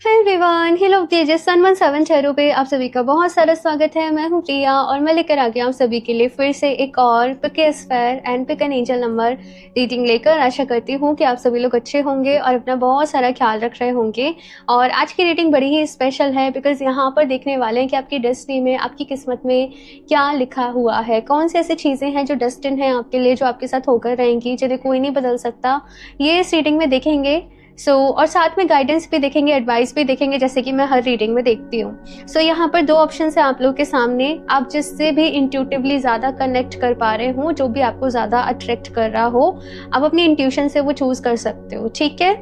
Hi everyone, hello तेजस 117 शहरों पे आप सभी का बहुत सारा स्वागत है। मैं हूं प्रिया और मैं लेकर आ गया हूं सभी के लिए फिर से एक और pick a sphere and pick an angel number reading लेकर। आशा करती हूं कि आप सभी लोग अच्छे होंगे और अपना बहुत सारा ख्याल रख रहे होंगे। और आज की रीडिंग बड़ी ही स्पेशल है बिकॉज यहाँ पर देखने वाले हैं कि आपकी डेस्टिनी में, आपकी किस्मत में क्या लिखा हुआ है, कौन सी ऐसी चीज़ें हैं जो डेस्टिन है आपके लिए, जो आपके साथ होकर रहेंगी, जिन्हें कोई नहीं बदल सकता। ये इस रीडिंग में देखेंगे। और साथ में गाइडेंस भी देखेंगे, एडवाइस भी देखेंगे, जैसे कि मैं हर रीडिंग में देखती हूँ। यहाँ पर दो ऑप्शन है आप लोग के सामने। आप जिससे भी इंट्यूटिवली ज़्यादा कनेक्ट कर पा रहे हो, जो भी आपको ज़्यादा अट्रैक्ट कर रहा हो, आप अपनी इंट्यूशन से वो चूज कर सकते हो। ठीक है।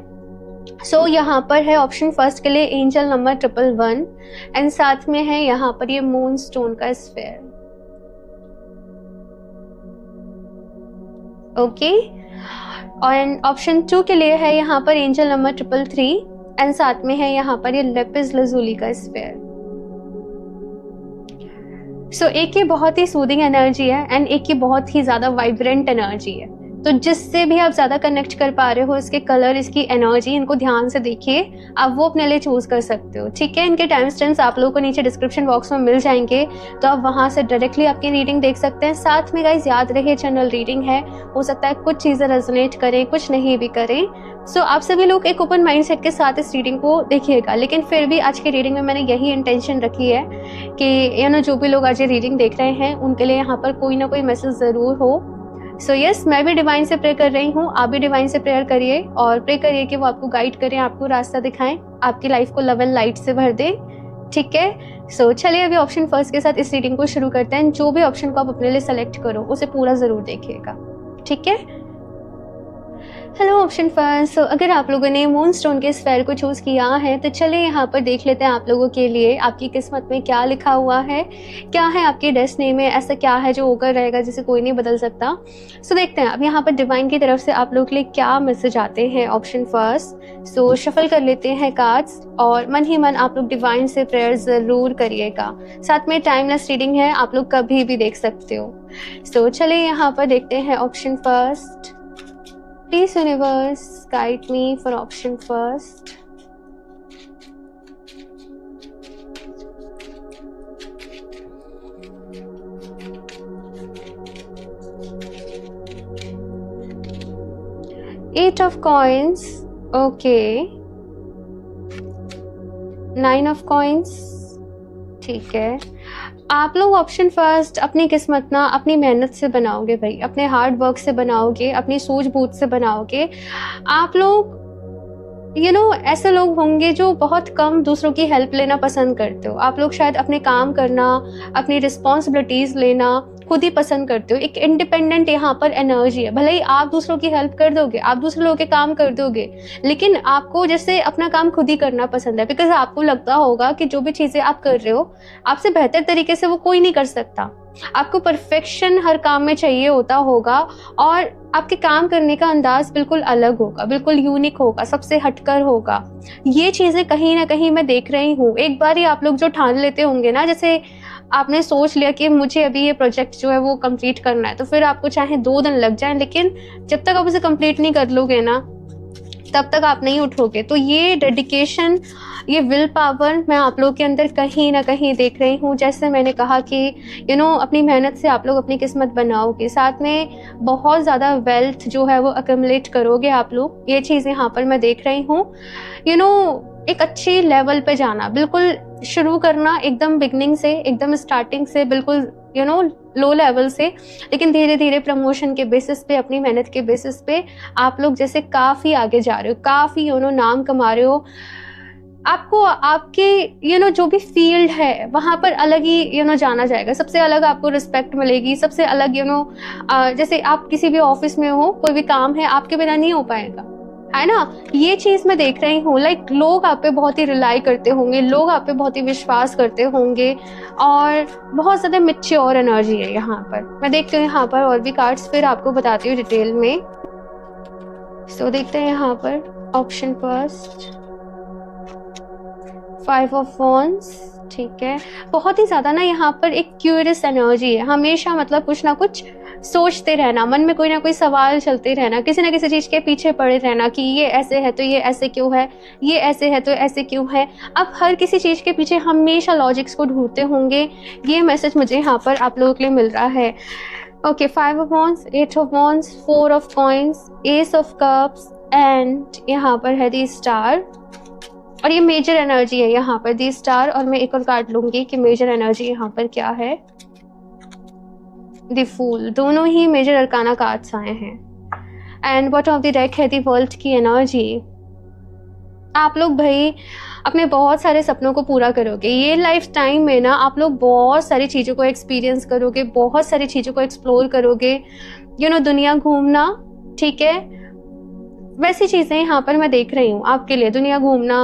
यहाँ पर है ऑप्शन फर्स्ट के लिए एंजल नंबर 111 एंड साथ में है यहाँ पर ये मून स्टोन का स्फेयर। ओके। और ऑप्शन 2 के लिए है यहाँ पर एंजल नंबर 333 एंड साथ में है यहाँ पर ये लेपिस लजुली का स्फेयर। एक की बहुत ही सूदिंग एनर्जी है एंड एक की बहुत ही ज्यादा वाइब्रेंट एनर्जी है। तो जिससे भी आप ज्यादा कनेक्ट कर पा रहे हो, इसके कलर, इसकी एनर्जी, इनको ध्यान से देखिए, आप वो अपने लिए चूज कर सकते हो। ठीक है। इनके टाइम स्टैम्प्स आप लोगों को नीचे डिस्क्रिप्शन बॉक्स में मिल जाएंगे, तो आप वहां से डायरेक्टली आपकी रीडिंग देख सकते हैं। साथ में गाइस याद रहे जनरल रीडिंग है, हो सकता है कुछ चीजें रेजोनेट करें, कुछ नहीं भी करें। आप सभी लोग एक ओपन माइंडसेट के साथ इस रीडिंग को देखिएगा। लेकिन फिर भी आज की रीडिंग में मैंने यही इंटेंशन रखी है कि जो भी लोग आज ये रीडिंग देख रहे हैं उनके लिए यहाँ पर कोई ना कोई मैसेज जरूर हो। यस, मैं भी डिवाइन से प्रे कर रही हूँ, आप भी डिवाइन से प्रेयर करिए और प्रे करिए कि वो आपको गाइड करें, आपको रास्ता दिखाएं, आपकी लाइफ को लव एंड लाइट से भर दें। ठीक है। चलिए अभी ऑप्शन फर्स्ट के साथ इस रीडिंग को शुरू करते हैं। जो भी ऑप्शन को आप अपने लिए सेलेक्ट करो उसे पूरा जरूर देखिएगा। ठीक है। Hello option first. अगर आप लोगों ने मून स्टोन के स्फेयर को चूज किया है तो चलिए यहाँ पर देख लेते हैं आप लोगों के लिए आपकी किस्मत में क्या लिखा हुआ है, क्या है आपकी डेस्टिनी में, ऐसा क्या है जो होकर रहेगा जिसे कोई नहीं बदल सकता। देखते हैं अब यहाँ पर डिवाइन की तरफ से आप लोगों के लिए क्या मैसेज आते हैं। Option first. शफल कर लेते हैं कार्ड्स और मन ही मन आप लोग डिवाइन से प्रेयर जरूर करिएगा। साथ में टाइमलेस रीडिंग है, आप लोग कभी भी देख सकते हो। चलिए यहाँ पर देखते हैं option first. Please universe guide me for option first. Eight of coins. Okay. 9 of coins. ठीक है। आप लोग ऑप्शन फर्स्ट अपनी किस्मत ना अपनी मेहनत से बनाओगे भाई, अपने हार्ड वर्क से बनाओगे, अपनी सूझबूझ से बनाओगे। आप लोग ऐसे लोग होंगे जो बहुत कम दूसरों की हेल्प लेना पसंद करते हो। आप लोग शायद अपने काम करना, अपनी रिस्पॉन्सिबिलिटीज लेना खुद ही पसंद करते हो। एक इंडिपेंडेंट यहाँ पर एनर्जी है। भले ही आप दूसरों की हेल्प कर दोगे, आप दूसरे लोगों के काम कर दोगे, लेकिन आपको जैसे अपना काम खुद ही करना पसंद है। बिकॉज आपको लगता होगा कि जो भी चीजें आप कर रहे हो आपसे बेहतर तरीके से वो कोई नहीं कर सकता। आपको परफेक्शन हर काम में चाहिए होता होगा और आपके काम करने का अंदाज बिल्कुल अलग होगा, बिल्कुल यूनिक होगा, सबसे हटकर होगा। ये चीजें कहीं ना कहीं मैं देख रही हूँ। एक बार ही आप लोग जो ठान लेते होंगे ना, जैसे आपने सोच लिया कि मुझे अभी ये प्रोजेक्ट जो है वो कंप्लीट करना है, तो फिर आपको चाहे 2 दिन लग जाए, लेकिन जब तक आप उसे कंप्लीट नहीं कर लोगे ना तब तक आप नहीं उठोगे। तो ये डेडिकेशन, ये विल पावर मैं आप लोग के अंदर कहीं ना कहीं देख रही हूँ। जैसे मैंने कहा कि अपनी मेहनत से आप लोग अपनी किस्मत बनाओगे, साथ में बहुत ज़्यादा वेल्थ जो है वो अक्यूमुलेट करोगे आप लोग। ये चीज़ यहाँ पर मैं देख रही हूँ। एक अच्छी लेवल पे जाना, बिल्कुल शुरू करना एकदम बिगनिंग से, एकदम स्टार्टिंग से, बिल्कुल लो लेवल से, लेकिन धीरे धीरे प्रमोशन के बेसिस पे, अपनी मेहनत के बेसिस पे आप लोग जैसे काफ़ी आगे जा रहे हो, काफ़ी नाम कमा रहे हो। आपको आपके जो भी फील्ड है वहाँ पर अलग ही जाना जाएगा। सबसे अलग आपको रिस्पेक्ट मिलेगी, सबसे अलग जैसे आप किसी भी ऑफिस में हो, कोई भी काम है आपके बिना नहीं हो पाएगा, है ना। ये चीज मैं देख रही हूँ। लोग आप पे बहुत ही रिलाई करते होंगे, लोग आप पे बहुत ही विश्वास करते होंगे और बहुत ज्यादा मैच्योर एनर्जी है यहाँ पर। मैं देखती हूँ यहाँ पर और भी कार्ड्स, फिर आपको बताती हूँ डिटेल में। देखते हैं यहाँ पर ऑप्शन फर्स्ट 5 ऑफ वॉन्ड्स। ठीक है। बहुत ही ज्यादा ना यहाँ पर एक क्यूरियस एनर्जी है, हमेशा मतलब कुछ ना कुछ सोचते रहना, मन में कोई ना कोई सवाल चलते रहना, किसी ना किसी चीज़ के पीछे पड़े रहना कि ये ऐसे है तो ये ऐसे क्यों है, ये ऐसे है तो ऐसे क्यों है। आप हर किसी चीज़ के पीछे हमेशा लॉजिक्स को ढूंढते होंगे। ये मैसेज मुझे यहाँ पर आप लोगों के लिए मिल रहा है। Okay, 5 of wands, 8 of wands, 4 of coins, S of cups and यहाँ पर है दी स्टार। और ये मेजर एनर्जी है यहाँ पर दी स्टार। और मैं एक और कार्ड लूंगी कि मेजर एनर्जी यहाँ पर क्या है। द फूल, दोनों ही मेजर अरकाना कार्ड्स आए हैं। And bottom of the deck है द वर्ल्ड की एनर्जी। आप लोग भाई अपने बहुत सारे सपनों को पूरा करोगे। ये लाइफ टाइम में ना आप लोग बहुत सारी चीज़ों को एक्सपीरियंस करोगे, बहुत सारी चीज़ों को एक्सप्लोर करोगे। दुनिया घूमना, ठीक है, वैसी चीज़ें यहाँ पर मैं देख रही हूँ आपके लिए। दुनिया घूमना,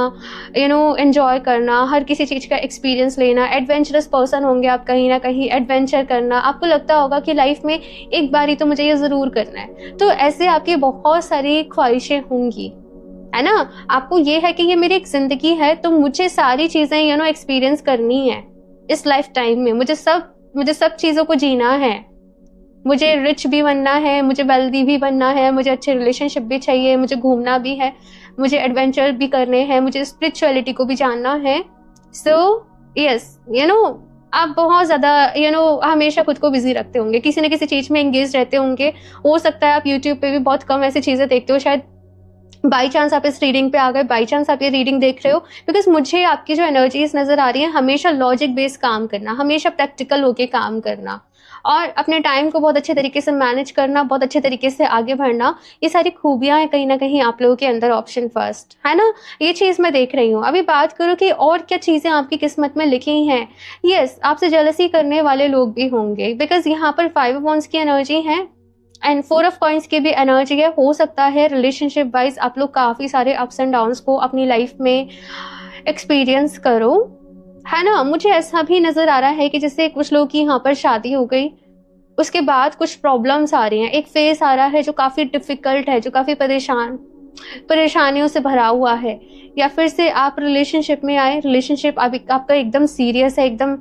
एंजॉय करना, हर किसी चीज़ का एक्सपीरियंस लेना, एडवेंचरस पर्सन होंगे आप, कहीं ना कहीं एडवेंचर करना। आपको लगता होगा कि लाइफ में एक बारी तो मुझे ये ज़रूर करना है। तो ऐसे आपकी बहुत सारी ख्वाहिशें होंगी, है ना। आपको ये है कि ये मेरी एक ज़िंदगी है, तो मुझे सारी चीज़ें एक्सपीरियंस करनी है इस लाइफ टाइम में। मुझे सब चीज़ों को जीना है। मुझे रिच भी बनना है, मुझे वेल्दी भी बनना है, मुझे अच्छे रिलेशनशिप भी चाहिए, मुझे घूमना भी है, मुझे एडवेंचर भी करने हैं, मुझे स्पिरिचुअलिटी को भी जानना है। सो यस, आप बहुत ज़्यादा हमेशा खुद को बिजी रखते होंगे, किसी न किसी चीज़ में एंगेज रहते होंगे। हो सकता है आप यूट्यूब पे भी बहुत कम ऐसी चीज़ें देखते हो, शायद बाई चांस आप इस रीडिंग पे आ गए, बाई चांस आप ये रीडिंग देख रहे हो। बिकॉज मुझे आपकी जो एनर्जीज नज़र आ रही है, हमेशा लॉजिक बेस्ड काम करना, हमेशा प्रैक्टिकल होके काम करना और अपने टाइम को बहुत अच्छे तरीके से मैनेज करना, बहुत अच्छे तरीके से आगे बढ़ना, ये सारी खूबियाँ हैं कहीं ना कहीं आप लोगों के अंदर। ऑप्शन फर्स्ट, है ना, ये चीज़ मैं देख रही हूँ। अभी बात करो कि और क्या चीज़ें आपकी किस्मत में लिखी हैं। यस, आपसे जेलसी करने वाले लोग भी होंगे, बिकॉज यहाँ पर 5 ऑफ वॉन्ड्स की एनर्जी है एंड 4 ऑफ कॉइन्स की भी एनर्जी है। हो सकता है रिलेशनशिप वाइज आप लोग काफ़ी सारे अप्स एंड डाउन्स को अपनी लाइफ में एक्सपीरियंस करो, है ना। मुझे ऐसा भी नज़र आ रहा है कि जैसे कुछ लोग की यहाँ पर शादी हो गई, उसके बाद कुछ प्रॉब्लम्स आ रही हैं, एक फेस आ रहा है जो काफ़ी डिफ़िकल्ट है, जो काफ़ी परेशानियों से भरा हुआ है। या फिर से आप रिलेशनशिप में आए, रिलेशनशिप आपका एकदम सीरियस है, एकदम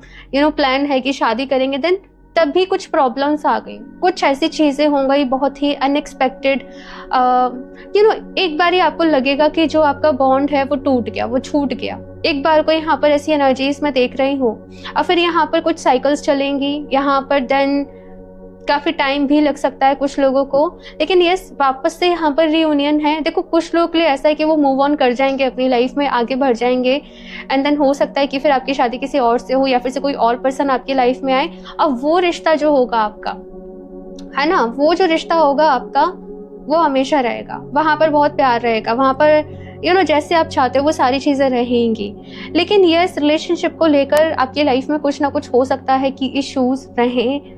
प्लान है कि शादी करेंगे, देन तब भी कुछ प्रॉब्लम्स आ गई, कुछ ऐसी चीज़ें हो गई बहुत ही अनएक्सपेक्टेड। एक बार ही आपको लगेगा कि जो आपका बॉन्ड है वो टूट गया, वो छूट गया। एक बार को यहाँ पर ऐसी एनर्जीज मैं देख रही हूँ। और फिर यहाँ पर कुछ साइकिल्स चलेंगी यहाँ पर, देन काफ़ी टाइम भी लग सकता है कुछ लोगों को, लेकिन यस, वापस से यहाँ पर रियूनियन है। देखो, कुछ लोग के लिए ऐसा है कि वो मूव ऑन कर जाएंगे, अपनी लाइफ में आगे बढ़ जाएंगे, एंड देन हो सकता है कि फिर आपकी शादी किसी और से हो, या फिर से कोई और पर्सन आपकी लाइफ में आए। और वो रिश्ता जो होगा आपका, है ना, वो जो रिश्ता होगा आपका, वो हमेशा रहेगा। वहाँ पर बहुत प्यार रहेगा, वहाँ पर जैसे आप चाहते हो वो सारी चीज़ें रहेंगी। लेकिन यस, रिलेशनशिप को लेकर आपकी लाइफ में कुछ ना कुछ हो सकता है कि इश्यूज रहें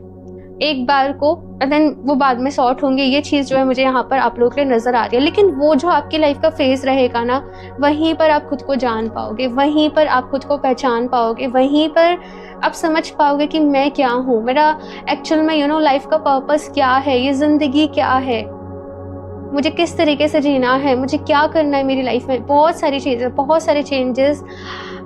एक बार को, देन वो बाद में सॉर्ट होंगे। ये चीज़ जो है मुझे यहाँ पर आप लोगों के लिए नज़र आ रही है। लेकिन वो जो आपकी लाइफ का फेज रहेगा ना, वहीं पर आप खुद को जान पाओगे, वहीं पर आप खुद को पहचान पाओगे, वहीं पर आप समझ पाओगे कि मैं क्या हूँ, मेरा एक्चुअल में लाइफ का पर्पस क्या है, ये ज़िंदगी क्या है, मुझे किस तरीके से जीना है, मुझे क्या करना है मेरी लाइफ में। बहुत सारी चीज़ें, बहुत सारे चेंजेस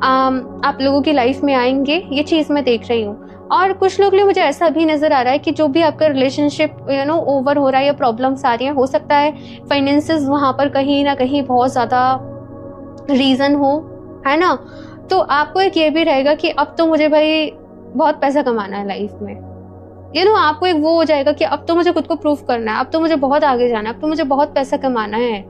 आप लोगों की लाइफ में आएंगे, ये चीज़ मैं देख रही हूँ। और कुछ लोग लिए मुझे ऐसा भी नज़र आ रहा है कि जो भी आपका रिलेशनशिप ओवर हो रहा है या प्रॉब्लम्स आ रही हैं, हो सकता है फाइनेंसेस वहाँ पर कहीं ना कहीं बहुत ज़्यादा रीज़न हो, है ना। तो आपको एक ये भी रहेगा कि अब तो मुझे भाई बहुत पैसा कमाना है लाइफ में, आपको एक वो हो जाएगा कि अब तो मुझे खुद को प्रूफ करना है, अब तो मुझे बहुत आगे जाना है, अब तो मुझे बहुत पैसा कमाना है।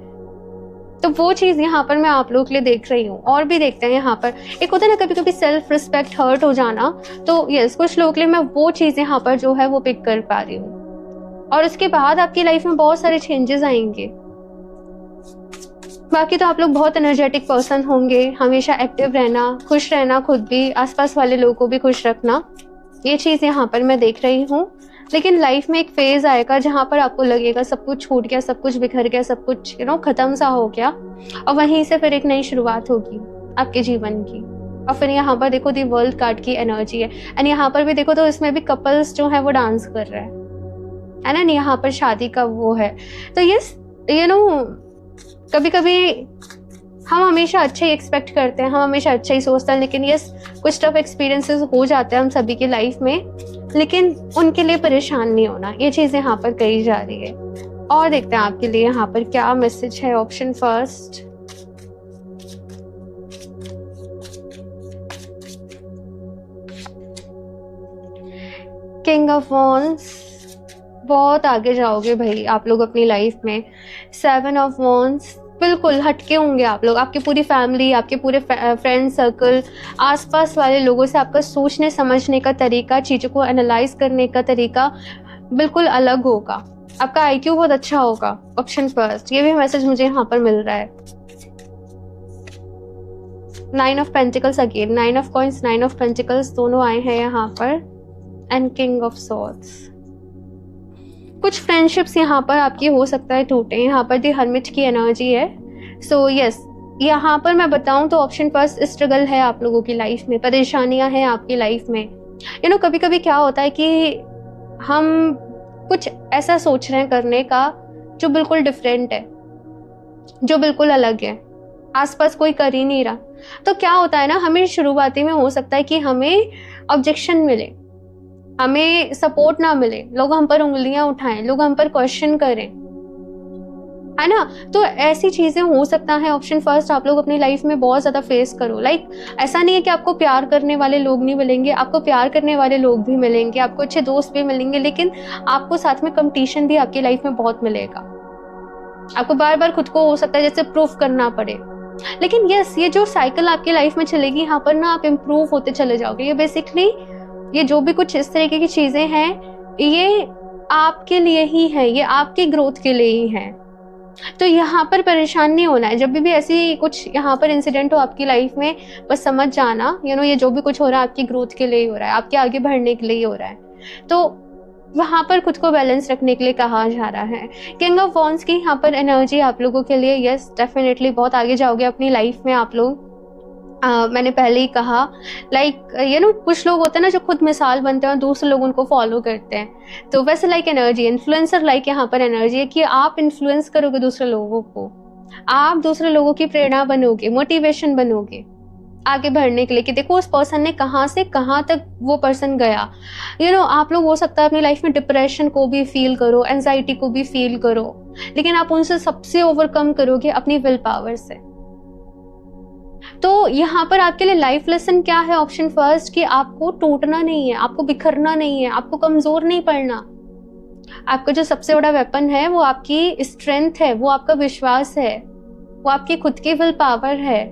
तो वो चीज़ यहाँ पर मैं आप लोगों के लिए देख रही हूँ। और भी देखते हैं यहाँ पर, एक होता है ना कभी कभी सेल्फ रिस्पेक्ट हर्ट हो जाना, तो यस, कुछ लोगों के लिए मैं वो चीज़ यहाँ पर जो है वो पिक कर पा रही हूँ। और उसके बाद आपकी लाइफ में बहुत सारे चेंजेस आएंगे। बाकी तो आप लोग बहुत एनर्जेटिक पर्सन होंगे, हमेशा एक्टिव रहना, खुश रहना, खुद भी, आसपास वाले लोगों को भी खुश रखना, ये चीज़ यहाँ पर मैं देख रही हूँ। लेकिन लाइफ में एक फेज आएगा जहाँ पर आपको लगेगा सब कुछ छूट गया, सब कुछ बिखर गया, सब कुछ खत्म सा हो गया, और वहीं से फिर एक नई शुरुआत होगी आपके जीवन की। और फिर यहाँ पर देखो दी वर्ल्ड कार्ड की एनर्जी है, एंड यहाँ पर भी देखो तो इसमें भी कपल्स जो है वो डांस कर रहे हैं, है ना, यहाँ पर शादी का वो है। तो यस, कभी कभी हम हमेशा अच्छा ही एक्सपेक्ट करते हैं, हम हमेशा अच्छा ही सोचते हैं, लेकिन यस कुछ टफ एक्सपीरियंसेस हो जाते हैं हम सभी की लाइफ में, लेकिन उनके लिए परेशान नहीं होना, ये चीज़ यहाँ पर कही जा रही है। और देखते हैं आपके लिए यहाँ पर क्या मैसेज है। Option first, king of wands, बहुत आगे जाओगे भाई आप लोग अपनी लाइफ में। 7 ऑफ वॉन्ड्स, बिल्कुल हटके होंगे आप लोग, आपकी पूरी फैमिली, आपके पूरे फ्रेंड सर्कल, आसपास वाले लोगों से आपका सोचने समझने का तरीका, चीज़ों को एनालाइज करने का तरीका बिल्कुल अलग होगा, आपका आईक्यू बहुत अच्छा होगा। ऑप्शन फर्स्ट, ये भी मैसेज मुझे यहाँ पर मिल रहा है। 9 of pentacles again, 9 of coins, 9 of pentacles दोनों आए हैं यहाँ पर, एंड किंग ऑफ सॉर्ड्स। कुछ फ्रेंडशिप्स यहाँ पर आपकी हो सकता है टूटे, यहाँ पर दी हर्मिट की एनर्जी है। सो यस, यहाँ पर मैं बताऊँ तो ऑप्शन फर्स्ट, स्ट्रगल है आप लोगों की लाइफ में, परेशानियाँ हैं आपकी लाइफ में। कभी कभी क्या होता है कि हम कुछ ऐसा सोच रहे हैं करने का जो बिल्कुल डिफरेंट है, जो बिल्कुल अलग है, आसपास कोई कर ही नहीं रहा। तो क्या होता है ना, हमें शुरुआती में हो सकता है कि हमें ऑब्जेक्शन मिले, हमें सपोर्ट ना मिले, लोग हम पर उंगलियां उठाएं, लोग हम पर क्वेश्चन करें, है ना। तो ऐसी चीजें हो सकता है ऑप्शन फर्स्ट आप लोग अपनी लाइफ में बहुत ज्यादा फेस करो। ऐसा नहीं है कि आपको प्यार करने वाले लोग नहीं मिलेंगे, आपको प्यार करने वाले लोग भी मिलेंगे, आपको अच्छे दोस्त भी मिलेंगे, लेकिन आपको साथ में कंपटीशन भी आपकी लाइफ में बहुत मिलेगा। आपको बार बार खुद को हो सकता है जैसे प्रूफ करना पड़े, लेकिन यस, ये जो साइकिल आपकी लाइफ में चलेगी, यहाँ पर ना आप इम्प्रूव होते चले जाओगे। ये बेसिकली ये जो भी कुछ इस तरीके की चीजें हैं, ये आपके लिए ही है, ये आपके ग्रोथ के लिए ही है। तो यहाँ पर परेशान नहीं होना है। जब भी ऐसी कुछ यहाँ पर इंसिडेंट हो आपकी लाइफ में, बस समझ जाना ये जो भी कुछ हो रहा है आपकी ग्रोथ के लिए ही हो रहा है, आपके आगे बढ़ने के लिए ही हो रहा है। तो वहां पर खुद को बैलेंस रखने के लिए कहा जा रहा है। किंग ऑफ वॉन्ड्स की यहाँ पर एनर्जी आप लोगों के लिए, यस डेफिनेटली बहुत आगे जाओगे अपनी लाइफ में आप लोग। मैंने पहले ही कहा, कुछ लोग होते हैं ना जो खुद मिसाल बनते हैं और दूसरे लोग उनको फॉलो करते हैं। तो वैसे एनर्जी इन्फ्लुएंसर यहाँ पर एनर्जी है कि आप इन्फ्लुएंस करोगे दूसरे लोगों को, आप दूसरे लोगों की प्रेरणा बनोगे, मोटिवेशन बनोगे आगे बढ़ने के लिए कि देखो उस पर्सन ने कहाँ से कहाँ तक वो पर्सन गया। आप लोग हो सकता है अपनी लाइफ में डिप्रेशन को भी फील करो, एंजाइटी को भी फील करो, लेकिन आप उनसे सबसे ओवरकम करोगे अपनी विल पावर से। तो यहाँ पर आपके लिए लाइफ लेसन क्या है ऑप्शन फर्स्ट, कि आपको टूटना नहीं है, आपको बिखरना नहीं है, आपको कमजोर नहीं पड़ना। आपका जो सबसे बड़ा वेपन है वो आपकी स्ट्रेंथ है, वो आपका विश्वास है, वो आपकी खुद की विल पावर है।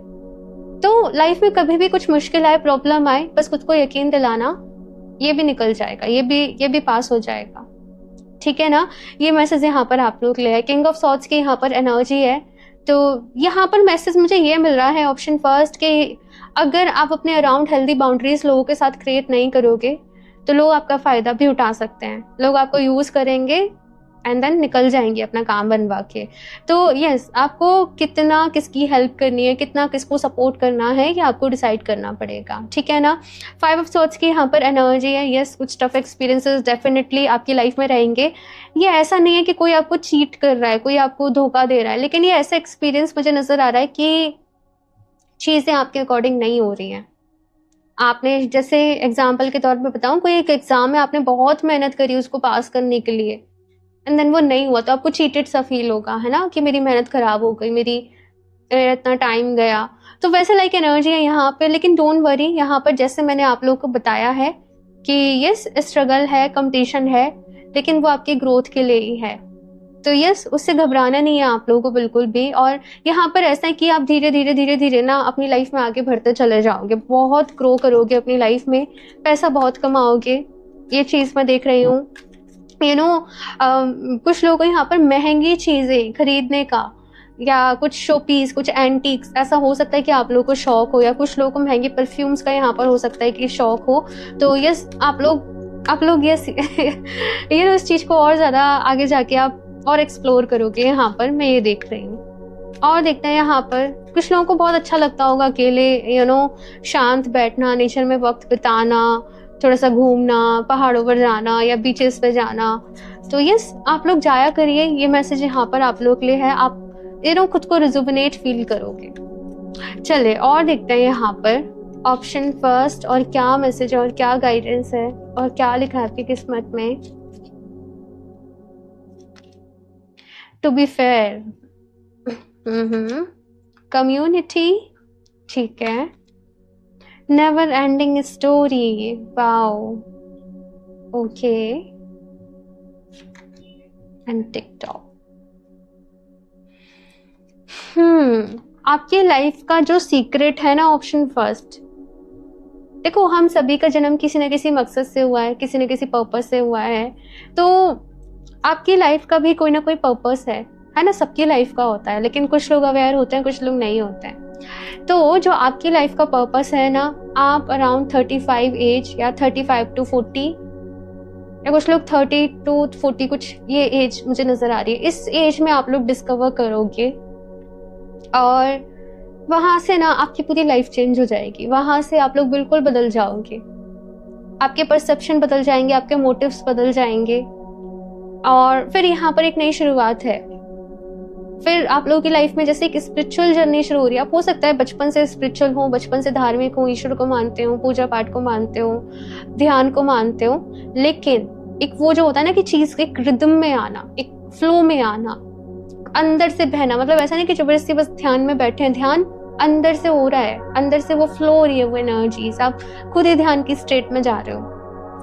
तो लाइफ में कभी भी कुछ मुश्किल आए, प्रॉब्लम आए, बस खुद को यकीन दिलाना, ये भी निकल जाएगा, ये भी पास हो जाएगा, ठीक है ना। ये मैसेज यहाँ पर आप लोग ले है। किंग ऑफ सॉर्ड्स की यहाँ पर एनर्जी है। तो यहाँ पर मैसेज मुझे ये मिल रहा है ऑप्शन फर्स्ट कि अगर आप अपने अराउंड हेल्दी बाउंड्रीज लोगों के साथ क्रिएट नहीं करोगे तो लोग आपका फायदा भी उठा सकते हैं, लोग आपको यूज करेंगे एंड देन निकल जाएंगे अपना काम बनवा के। तो यस, आपको कितना किसकी हेल्प करनी है, कितना किसको सपोर्ट करना है, ये आपको डिसाइड करना पड़ेगा, ठीक है ना। 5 ऑफ सॉर्ड्स की यहाँ पर एनर्जी है। यस, कुछ टफ एक्सपीरियंसेस डेफिनेटली आपकी लाइफ में रहेंगे। ये ऐसा नहीं है कि कोई आपको चीट कर रहा है, कोई आपको धोखा दे रहा है, लेकिन ये ऐसा एक्सपीरियंस मुझे नजर आ रहा है कि चीज़ें आपके अकॉर्डिंग नहीं हो रही हैं। आपने जैसे एग्जाम्पल के तौर पर बताऊँ, कोई एक एग्जाम में आपने बहुत मेहनत करी उसको पास करने के लिए एंड देन वो नहीं हुआ, तो आपको चीटेड सा फील होगा, है ना, कि मेरी मेहनत खराब हो गई, मेरा इतना टाइम गया। तो वैसे एनर्जी है यहाँ पे। लेकिन डोंट वरी, यहाँ पर जैसे मैंने आप लोगों को बताया है कि यस स्ट्रगल है, कंपटीशन है, लेकिन वो आपकी ग्रोथ के लिए ही है। तो यस, उससे घबराना नहीं है आप लोगों को बिल्कुल भी। और यहाँ पर ऐसा है कि आप धीरे धीरे ना अपनी लाइफ में आगे बढ़ते चले जाओगे, बहुत ग्रो करोगे अपनी लाइफ में, पैसा बहुत कमाओगे, ये चीज़ मैं देख रही हूँ। कुछ लोगों को यहाँ पर महंगी चीजें खरीदने का या कुछ शो पीस, कुछ एंटीक्स, ऐसा हो सकता है कि आप लोगों को शौक हो, या कुछ लोगों को महंगे परफ्यूम्स का यहाँ पर हो सकता है कि शौक हो। तो यस, आप लोग यस उस चीज को और ज्यादा आगे जाके आप और एक्सप्लोर करोगे, यहाँ पर मैं ये देख रही हूँ। और देखते हैं यहाँ पर कुछ लोगों को बहुत अच्छा लगता होगा अकेले शांत बैठना, नेचर में वक्त बिताना, थोड़ा सा घूमना, पहाड़ों पर जाना या बीचेस पे जाना। तो यस, आप लोग जाया करिए। ये मैसेज यहाँ पर आप लोग के लिए है। आप खुद को रिजुविनेट फील करोगे, चले और देखते हैं यहाँ पर ऑप्शन फर्स्ट और क्या मैसेज और क्या गाइडेंस है और क्या लिखा है आपकी किस्मत में। टू बी फेयर, कम्युनिटी, ठीक है, never ending story, wow, okay, and TikTok. आपकी लाइफ का जो सीक्रेट है ना, ऑप्शन फर्स्ट, देखो हम सभी का जन्म किसी न किसी मकसद से हुआ है, किसी न किसी पर्पस से हुआ है, तो आपकी लाइफ का भी कोई ना कोई पर्पस है ना, सबकी लाइफ का होता है, लेकिन कुछ लोग अवेयर होते हैं, कुछ लोग नहीं होते हैं। तो जो आपकी लाइफ का पर्पस है ना, आप अराउंड 35 एज या 35 to 40 या कुछ लोग 30 to 40, कुछ ये एज मुझे नजर आ रही है, इस एज में आप लोग डिस्कवर करोगे और वहां से ना आपकी पूरी लाइफ चेंज हो जाएगी। वहां से आप लोग बिल्कुल बदल जाओगे, आपके परसेप्शन बदल जाएंगे, आपके मोटिव्स बदल जाएंगे और फिर यहाँ पर एक नई शुरुआत है। फिर आप लोगों की लाइफ में जैसे एक स्पिरिचुअल जर्नी शुरू हो रही है। आप हो सकता है बचपन से स्पिरिचुअल हो, बचपन से धार्मिक हो, ईश्वर को मानते हो, पूजा पाठ को मानते हो, ध्यान को मानते हो, लेकिन एक वो जो होता है ना कि चीज एक रिदम में आना, एक फ्लो में आना, अंदर से बहना, मतलब ऐसा नहीं कि जबरदस्ती बस ध्यान में बैठे हैं, ध्यान अंदर से हो रहा है, अंदर से वो फ्लो हो रही है, वो एनर्जीज, आप खुद ही ध्यान की स्टेट में जा रहे हो।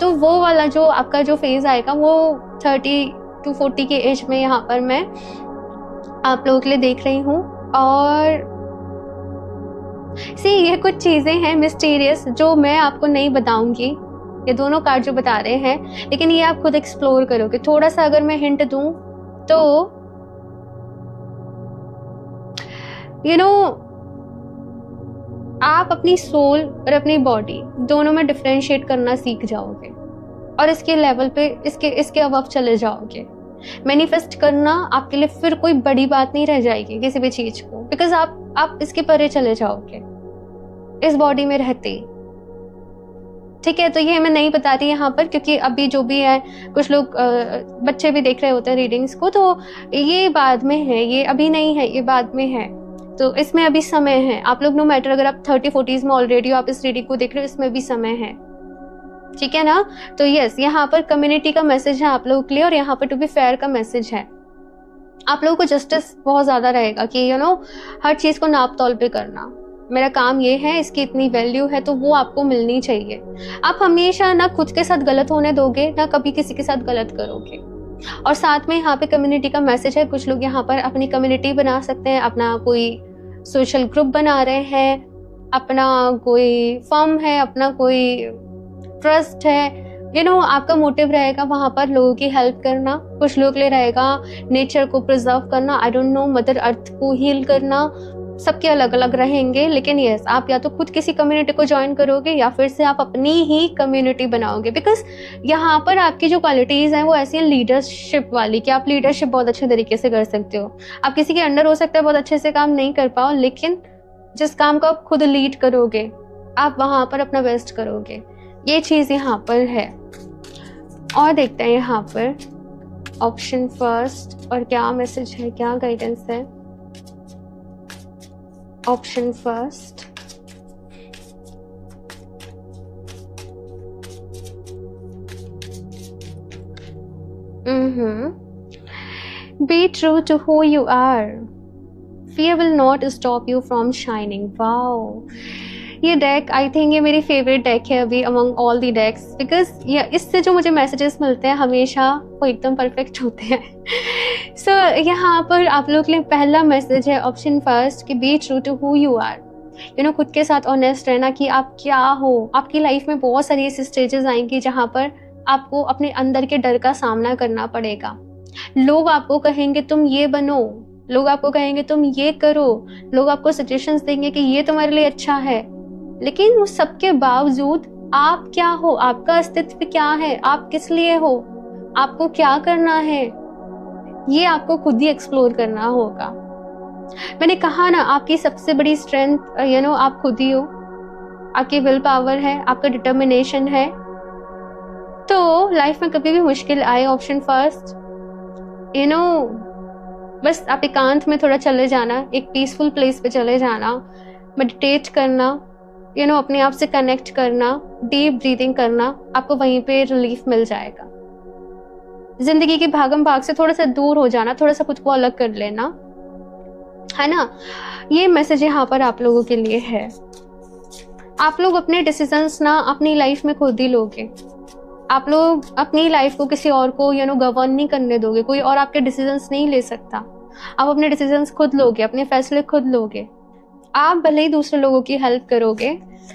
तो वो वाला जो आपका जो फेज आएगा वो 30 to 40 के एज में यहाँ पर मैं आप लोगों के लिए देख रही हूँ। और ये कुछ चीजें हैं मिस्टीरियस जो मैं आपको नहीं बताऊंगी, ये दोनों कार्ड जो बता रहे हैं, लेकिन ये आप खुद एक्सप्लोर करोगे। थोड़ा सा अगर मैं हिंट दूं तो आप अपनी सोल और अपनी बॉडी दोनों में डिफरेंशिएट करना सीख जाओगे और इसके लेवल पे इसके अबव चले जाओगे। मैनिफेस्ट करना आपके लिए फिर कोई बड़ी बात नहीं रह जाएगी किसी भी चीज को, बिकॉज आप इसके परे चले जाओगे इस बॉडी में रहते। ठीक है, तो ये मैं नहीं बताती यहाँ पर क्योंकि अभी जो भी है, कुछ लोग बच्चे भी देख रहे होते हैं रीडिंग्स को, तो ये बाद में है, ये अभी नहीं है, ये बाद में है, तो इसमें अभी समय है। आप लोग नो मैटर अगर आप 30-40s में ऑलरेडी आप इस रीडिंग को देख रहे हो, इसमें भी समय है, ठीक है ना। तो यस, यहाँ पर कम्युनिटी का मैसेज है आप लोगों के लिए और यहाँ पर टू बी फेयर का मैसेज है। आप लोगों को जस्टिस बहुत ज्यादा रहेगा कि हर चीज को नाप तौल पे करना, मेरा काम ये है, इसकी इतनी वैल्यू है तो वो आपको मिलनी चाहिए। आप हमेशा ना खुद के साथ गलत होने दोगे, ना कभी किसी के साथ गलत करोगे। और साथ में यहाँ पे कम्युनिटी का मैसेज है, कुछ लोग यहाँ पर अपनी कम्युनिटी बना सकते हैं, अपना कोई सोशल ग्रुप बना रहे हैं, अपना कोई फर्म है, अपना कोई ट्रस्ट है, आपका मोटिव रहेगा वहां पर लोगों की हेल्प करना। कुछ लोग ले रहेगा नेचर को प्रिजर्व करना, I don't know, mother earth को हील करना, सबके अलग अलग रहेंगे। लेकिन यस, आप या तो खुद किसी कम्युनिटी को ज्वाइन करोगे या फिर से आप अपनी ही कम्युनिटी बनाओगे, बिकॉज यहाँ पर आपकी जो क्वालिटीज हैं वो ऐसी हैं लीडरशिप वाली कि आप लीडरशिप बहुत अच्छे तरीके से कर सकते हो। आप किसी के अंडर हो सकता है बहुत अच्छे से काम नहीं कर पाओ, लेकिन जिस काम को आप खुद लीड करोगे आप वहां पर अपना बेस्ट करोगे, ये चीज यहाँ पर है। और देखते हैं यहाँ पर ऑप्शन फर्स्ट और क्या मैसेज है, क्या गाइडेंस है। Option first, be true to who you are, fear will not stop you from shining। Wow, ये डेक आई थिंक ये मेरी फेवरेट डेक है अभी among all the decks, because इससे जो मुझे मैसेजेस मिलते हैं हमेशा वो एकदम परफेक्ट होते हैं। सो यहाँ पर आप लोग के लिए पहला मैसेज है ऑप्शन फर्स्ट कि be true to who you are. खुद के साथ ऑनेस्ट रहना कि आप क्या हो। आपकी लाइफ में बहुत सारी ऐसी स्टेजेस आएंगी जहाँ पर आपको अपने अंदर के डर का सामना करना पड़ेगा। लोग आपको कहेंगे तुम ये बनो, लोग आपको कहेंगे तुम ये करो, लोग आपको सजेशंस देंगे कि ये तुम्हारे लिए अच्छा है, लेकिन उस सबके बावजूद आप क्या हो, आपका अस्तित्व क्या है, आप किस लिए हो, आपको क्या करना है, ये आपको खुद ही एक्सप्लोर करना होगा। मैंने कहा ना, आपकी सबसे बड़ी स्ट्रेंथ आप खुद ही हो, आपकी विल पावर है, आपका डिटर्मिनेशन है। तो लाइफ में कभी भी मुश्किल आए, ऑप्शन फर्स्ट बस आप एकांत में थोड़ा चले जाना, एक पीसफुल प्लेस पे चले जाना, मेडिटेट करना, अपने आप से कनेक्ट करना, डीप ब्रीदिंग करना, आपको वहीं पे रिलीफ मिल जाएगा। जिंदगी की भागम भाग से थोड़ा सा दूर हो जाना, थोड़ा सा खुद को अलग कर लेना, है ना। ये मैसेज यहाँ पर आप लोगों के लिए है। आप लोग अपने डिसीजंस ना अपनी लाइफ में खुद ही लोगे। आप लोग अपनी लाइफ को किसी और को गवर्न नहीं करने दोगे। कोई और आपके डिसीजंस नहीं ले सकता। आप अपने डिसीजंस खुद लोगे, अपने फैसले खुद लोगे। आप भले ही दूसरे लोगों की हेल्प करोगे,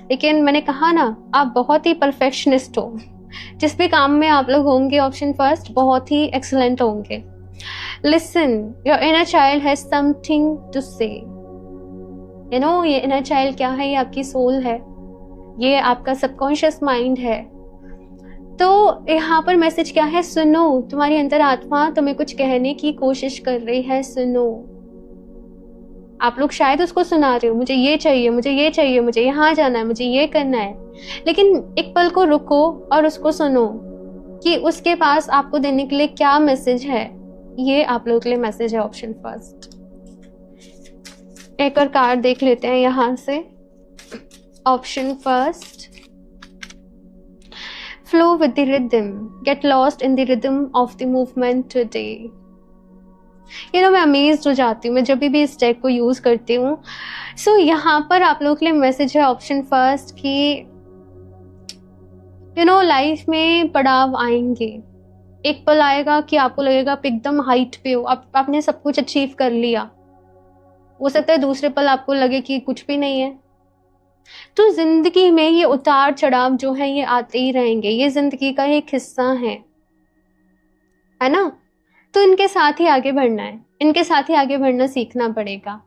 लेकिन मैंने कहा ना, आप बहुत ही परफेक्शनिस्ट हो। जिस भी काम में आप लोग होंगे, ऑप्शन फर्स्ट, बहुत ही एक्सीलेंट होंगे। Listen, your inner child has something to say. ये इनर चाइल्ड क्या है? ये आपकी सोल है, ये आपका सबकॉन्शियस माइंड है। तो यहाँ पर मैसेज क्या है? सुनो, तुम्हारी अंतरात्मा तुम्हें कुछ कहने की कोशिश कर रही है, सुनो। आप लोग शायद उसको सुना रहे हो, मुझे ये चाहिए, मुझे ये चाहिए, मुझे यहाँ जाना है, मुझे ये करना है, लेकिन एक पल को रुको और उसको सुनो कि उसके पास आपको देने के लिए क्या मैसेज है। ये आप लोगों के लिए मैसेज है, ऑप्शन फर्स्ट। एक और कार्ड देख लेते हैं यहाँ से। Option first, flow with the rhythm, get lost in the rhythm of the movement today। मैं अमेज्ड हो जाती हूँ मैं जब भी इस डेक को यूज करती हूँ। सो यहाँ पर आप लोगों के लिए मैसेज है, ऑप्शन फर्स्ट, कि लाइफ में पड़ाव आएंगे। एक पल आएगा कि आपको लगेगा आप एकदम हाइट पे हो, आपने सब कुछ अचीव कर लिया। हो सकता है दूसरे पल आपको लगे कि कुछ भी नहीं है। तो जिंदगी में ये उतार चढ़ाव जो है ये आते ही रहेंगे, ये जिंदगी का एक हिस्सा है ना। तो इनके साथ ही आगे बढ़ना है, इनके साथ ही आगे बढ़ना सीखना पड़ेगा।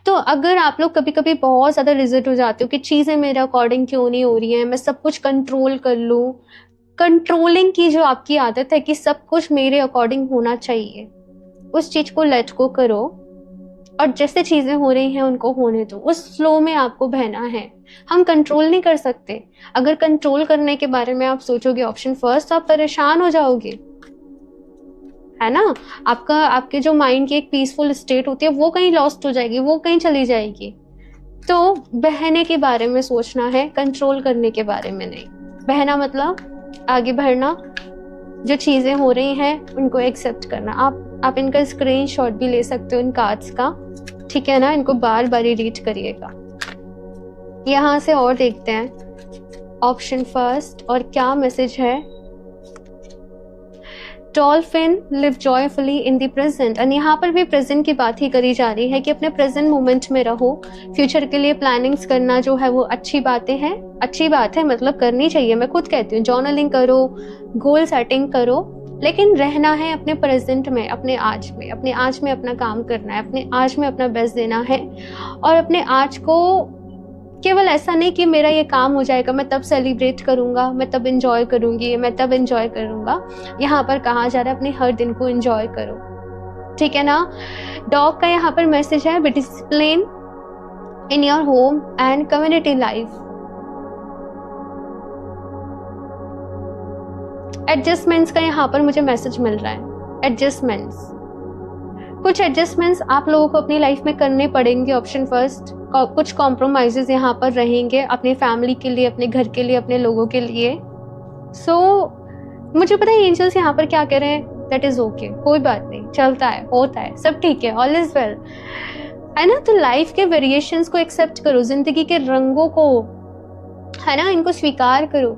तो अगर आप लोग कभी कभी बहुत ज़्यादा रिजल्ट हो जाते हो कि चीज़ें मेरे अकॉर्डिंग क्यों नहीं हो रही हैं, मैं सब कुछ कंट्रोल कर लूँ, कंट्रोलिंग की जो आपकी आदत है कि सब कुछ मेरे अकॉर्डिंग होना चाहिए, उस चीज़ को लेट गो करो और जैसे चीज़ें हो रही हैं उनको होने दो। उस फ्लो में आपको बहना है। हम कंट्रोल नहीं कर सकते। अगर कंट्रोल करने के बारे में आप सोचोगे, ऑप्शन फर्स्ट, आप परेशान हो जाओगे, है ना। आपके जो माइंड की एक पीसफुल स्टेट होती है वो कहीं लॉस्ट हो जाएगी, वो कहीं चली जाएगी। तो बहने के बारे में सोचना है, कंट्रोल करने के बारे में नहीं। बहना मतलब आगे बढ़ना, जो चीज़ें हो रही हैं उनको एक्सेप्ट करना। आप इनका स्क्रीनशॉट भी ले सकते हो इन कार्ड्स का, ठीक है ना। इनको बार बार रीड करिएगा। यहाँ से और देखते हैं ऑप्शन फर्स्ट और क्या मैसेज है। Dolphin live joyfully in the present. और यहाँ पर भी प्रेजेंट की बात ही करी जा रही है कि अपने प्रेजेंट मोमेंट में रहो। फ्यूचर के लिए प्लानिंग्स करना जो है वो अच्छी बातें हैं, अच्छी बात है, मतलब करनी चाहिए। मैं खुद कहती हूँ जर्नलिंग करो, गोल सेटिंग करो, लेकिन रहना है अपने प्रेजेंट में, अपने आज में। अपने आज में अपना काम करना है, अपने आज में अपना बेस्ट देना है। और अपने आज को केवल ऐसा नहीं कि मेरा ये काम हो जाएगा मैं तब सेलिब्रेट करूंगा, मैं तब एंजॉय करूंगी, मैं तब एंजॉय करूंगा। यहाँ पर कहा जा रहा है अपने हर दिन को एंजॉय करो, ठीक है ना। डॉग का यहाँ पर मैसेज है, be discipline in your home and community life. Adjustments का यहाँ पर मुझे मैसेज मिल रहा है। एडजस्टमेंट्स, कुछ एडजस्टमेंट्स आप लोगों को अपनी लाइफ में करने पड़ेंगे, ऑप्शन फर्स्ट। कुछ कॉम्प्रोमाइजेस यहाँ पर रहेंगे अपनी फैमिली के लिए, अपने घर के लिए, अपने लोगों के लिए। मुझे पता है एंजल्स यहाँ पर क्या कह रहे हैं, दैट इज ओके, कोई बात नहीं, चलता है, होता है, सब ठीक है, ऑल इज वेल, है ना। तो लाइफ के वेरिएशंस को एक्सेप्ट करो, जिंदगी के रंगों को, है ना, इनको स्वीकार करो।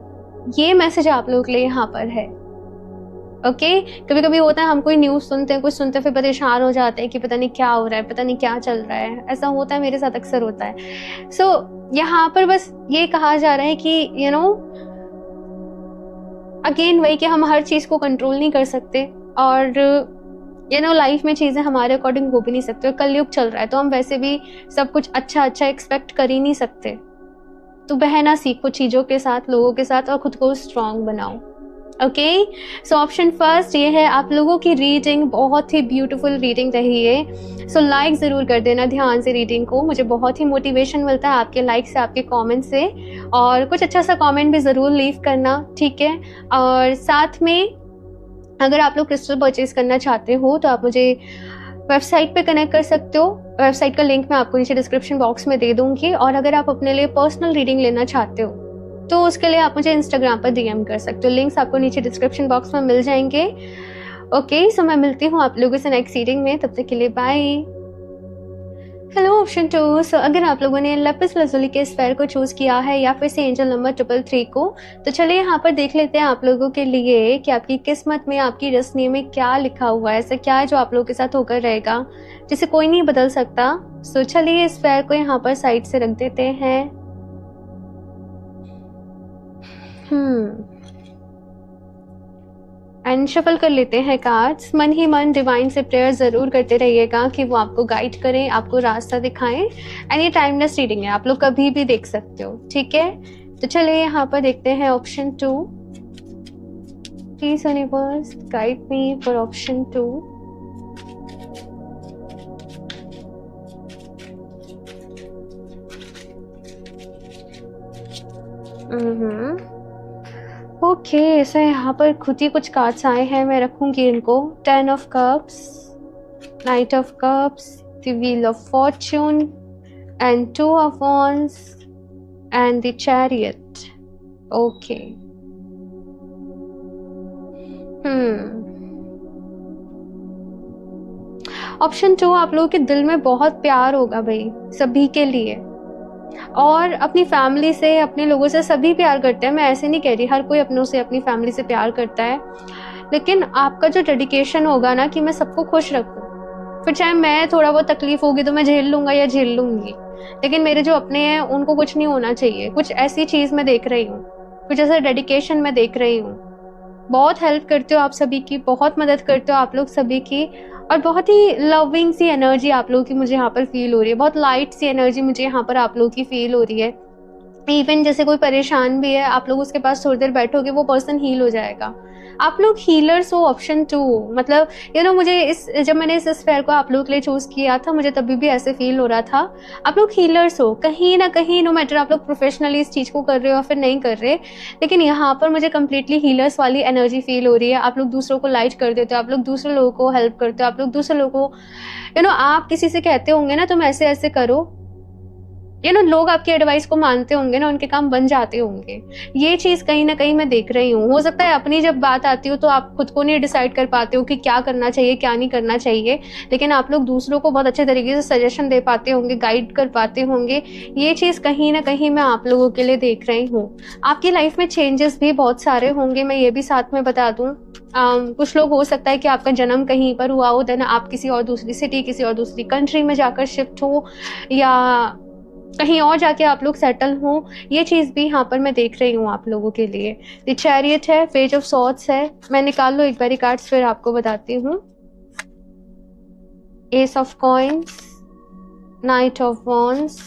ये मैसेज आप लोगों के लिए यहाँ पर है। ओके कभी कभी होता है हम कोई न्यूज़ सुनते हैं, कुछ सुनते फिर परेशान हो जाते हैं कि पता नहीं क्या हो रहा है, पता नहीं क्या चल रहा है। ऐसा होता है, मेरे साथ अक्सर होता है। यहाँ पर बस ये कहा जा रहा है कि अगेन वही कि हम हर चीज़ को कंट्रोल नहीं कर सकते और लाइफ में चीज़ें हमारे अकॉर्डिंग हो भी नहीं सकते। कलयुग चल रहा है तो हम वैसे भी सब कुछ अच्छा एक्सपेक्ट कर ही नहीं सकते। तो बहना सीखो चीज़ों के साथ, लोगों के साथ, और खुद को स्ट्रांग बनाओ। ओके सो ऑप्शन फर्स्ट ये है आप लोगों की रीडिंग। बहुत ही ब्यूटीफुल रीडिंग रही है। सो लाइक ज़रूर कर देना ध्यान से रीडिंग को। मुझे बहुत ही मोटिवेशन मिलता है आपके लाइक से, आपके कमेंट से, और कुछ अच्छा सा कमेंट भी ज़रूर लीव करना, ठीक है। और साथ में अगर आप लोग क्रिस्टल परचेज करना चाहते हो तो आप मुझे वेबसाइट पे कनेक्ट कर सकते हो। वेबसाइट का लिंक मैं आपको नीचे डिस्क्रिप्शन बॉक्स में दे दूंगी। और अगर आप अपने लिए पर्सनल रीडिंग लेना चाहते हो तो उसके लिए आप मुझे इंस्टाग्राम पर DM कर सकते हो। लिंक्स आपको नीचे डिस्क्रिप्शन बॉक्स में मिल जाएंगे। ओके, सो मैं मिलती हूँ आप लोगों से नेक्स्ट रीडिंग में, तब तक के लिए बाय। Hello option 2। सो अगर आप लोगों ने लैपिस लाजुली के स्फेयर को चूज किया है या फिर से एंजल नंबर 333 को, तो चलिए यहाँ पर देख लेते हैं आप लोगों के लिए कि आपकी किस्मत में, आपकी डेस्टिनी में क्या लिखा हुआ है, ऐसा क्या है जो आप लोगों के साथ होकर रहेगा, जिसे कोई नहीं बदल सकता। सो चलिए इस स्फेयर को यहाँ पर साइड से रख देते हैं। एंड शफल कर लेते हैं कार्ड्स। मन ही मन डिवाइन से प्रेयर ज़रूर करते रहिएगा कि वो आपको गाइड करें, आपको रास्ता दिखाएं। एंड ये टाइमलेस रीडिंग है, आप लोग कभी भी देख सकते हो, ठीक है। तो चलिए यहाँ पर देखते हैं option 2। Please universe guide me for option 2। Okay, so यहाँ पर खुद ही कुछ कार्ड्स आए हैं, मैं रखूंगी इनको। 10 of cups, night of cups, the wheel of Fortune and 2 of wands and the chariot. Okay, option 2, आप लोगों के दिल में बहुत प्यार होगा भाई सभी के लिए, और अपनी फैमिली से, अपने लोगों से सभी प्यार करते हैं। मैं ऐसे नहीं कह रही, हर कोई अपनों से, अपनी फैमिली से प्यार करता है, लेकिन आपका जो डेडिकेशन होगा ना कि मैं सबको खुश रखूं, फिर चाहे मैं थोड़ा बहुत तकलीफ होगी तो मैं झेल लूंगा या झेल लूंगी, लेकिन मेरे जो अपने हैं उनको कुछ नहीं होना चाहिए। कुछ ऐसी चीज मैं देख रही हूँ, कुछ ऐसा डेडिकेशन मैं देख रही हूँ। बहुत हेल्प करते हो आप सभी की, बहुत मदद करते हो आप लोग सभी की, और बहुत ही लविंग सी एनर्जी आप लोगों की मुझे यहाँ पर फील हो रही है। बहुत लाइट सी एनर्जी मुझे यहाँ पर आप लोगों की फील हो रही है। इवन जैसे कोई परेशान भी है, आप लोग उसके पास थोड़ी देर बैठोगे, वो पर्सन हील हो जाएगा। आप लोग हीलर्स हो ऑप्शन 2। मतलब मुझे जब मैंने इस स्फेयर को आप लोगों के लिए चूज किया था, मुझे तभी भी ऐसे फील हो रहा था। आप लोग हीलर्स हो कहीं ना कहीं, नो मैटर आप लोग प्रोफेशनली इस चीज को कर रहे हो या फिर नहीं कर रहे, लेकिन यहाँ पर मुझे कम्प्लीटली हीलर्स वाली एनर्जी फील हो रही है। आप लोग दूसरों को लाइट कर देते हो, आप लोग दूसरे लोगों को हेल्प करते हो, आप लोग दूसरे लोगों को आप किसी से कहते होंगे ना तुम ऐसे ऐसे करो, लोग आपकी एडवाइस को मानते होंगे ना, उनके काम बन जाते होंगे। ये चीज कहीं ना कहीं मैं देख रही हूँ। हो सकता है अपनी जब बात आती हो तो आप खुद को नहीं डिसाइड कर पाते हो कि क्या करना चाहिए क्या नहीं करना चाहिए, लेकिन आप लोग दूसरों को बहुत अच्छे तरीके से सजेशन दे पाते होंगे, गाइड कर पाते होंगे। ये चीज कहीं ना कहीं मैं आप लोगों के लिए देख रही हूँ। आपकी लाइफ में चेंजेस भी बहुत सारे होंगे, मैं ये भी साथ में बता दूं। कुछ लोग हो सकता है कि आपका जन्म कहीं पर हुआ हो, देन आप किसी और दूसरी सिटी, किसी और दूसरी कंट्री में जाकर शिफ्ट हो, या कहीं और जाके आप लोग सेटल हो। ये चीज भी यहाँ पर मैं देख रही हूँ आप लोगों के लिए। द चैरियट है, पेज ऑफ सॉर्ड्स है। मैं निकाल लो एक बारी कार्ड्स, फिर आपको बताती हूँ। S of coins, night of wands,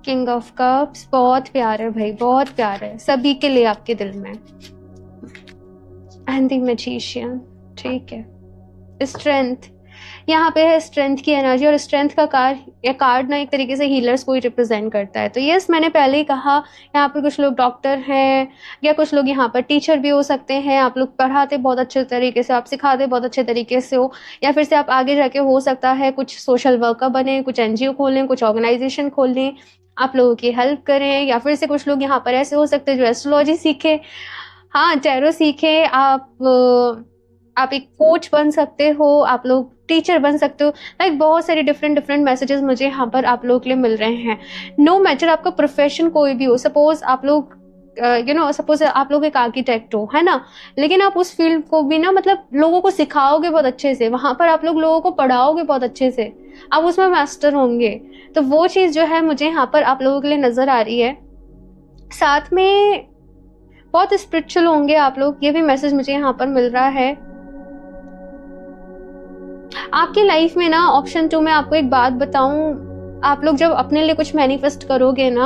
king of cups. बहुत प्यार है भाई, बहुत प्यार है सभी के लिए आपके दिल में। एंड द मैजिशियन, ठीक है। स्ट्रेंथ, यहाँ पे है स्ट्रेंथ की एनर्जी, और स्ट्रेंथ का कार्ड ना एक तरीके से हीलर्स को ही रिप्रेजेंट करता है। तो यस, मैंने पहले ही कहा, यहाँ पर कुछ लोग डॉक्टर हैं, या कुछ लोग यहाँ पर टीचर भी हो सकते हैं। आप लोग पढ़ाते बहुत अच्छे तरीके से, आप सिखाते बहुत अच्छे तरीके से हो, या फिर से आप आगे जाके हो सकता है कुछ सोशल वर्कर बने, कुछ NGO खोलें, कुछ ऑर्गेनाइजेशन खोलें, आप लोगों की हेल्प करें। या फिर से कुछ लोग यहाँ पर ऐसे हो सकते हैं जो एस्ट्रोलॉजी सीखे, हाँ टैरो सीखे। आप एक कोच बन सकते हो, आप लोग टीचर बन सकते हो। लाइक बहुत सारे डिफरेंट मैसेजेस मुझे यहाँ पर आप लोगों के लिए मिल रहे हैं। नो मैटर आपका प्रोफेशन कोई भी हो, सपोज आप लोग सपोज आप लोग एक आर्किटेक्ट हो, है ना, लेकिन आप उस फील्ड को भी ना मतलब लोगों को सिखाओगे बहुत अच्छे से, वहां पर आप लोग लोगों को पढ़ाओगे बहुत अच्छे से, आप उसमें मास्टर होंगे। तो वो चीज जो है मुझे यहाँ पर आप लोगों के लिए नजर आ रही है। साथ में बहुत स्पिरिचुअल होंगे आप लोग, ये भी मैसेज मुझे यहाँ पर मिल रहा है। आपकी लाइफ में ना ऑप्शन 2 में आपको एक बात बताऊं, आप लोग जब अपने लिए कुछ मैनिफेस्ट करोगे ना,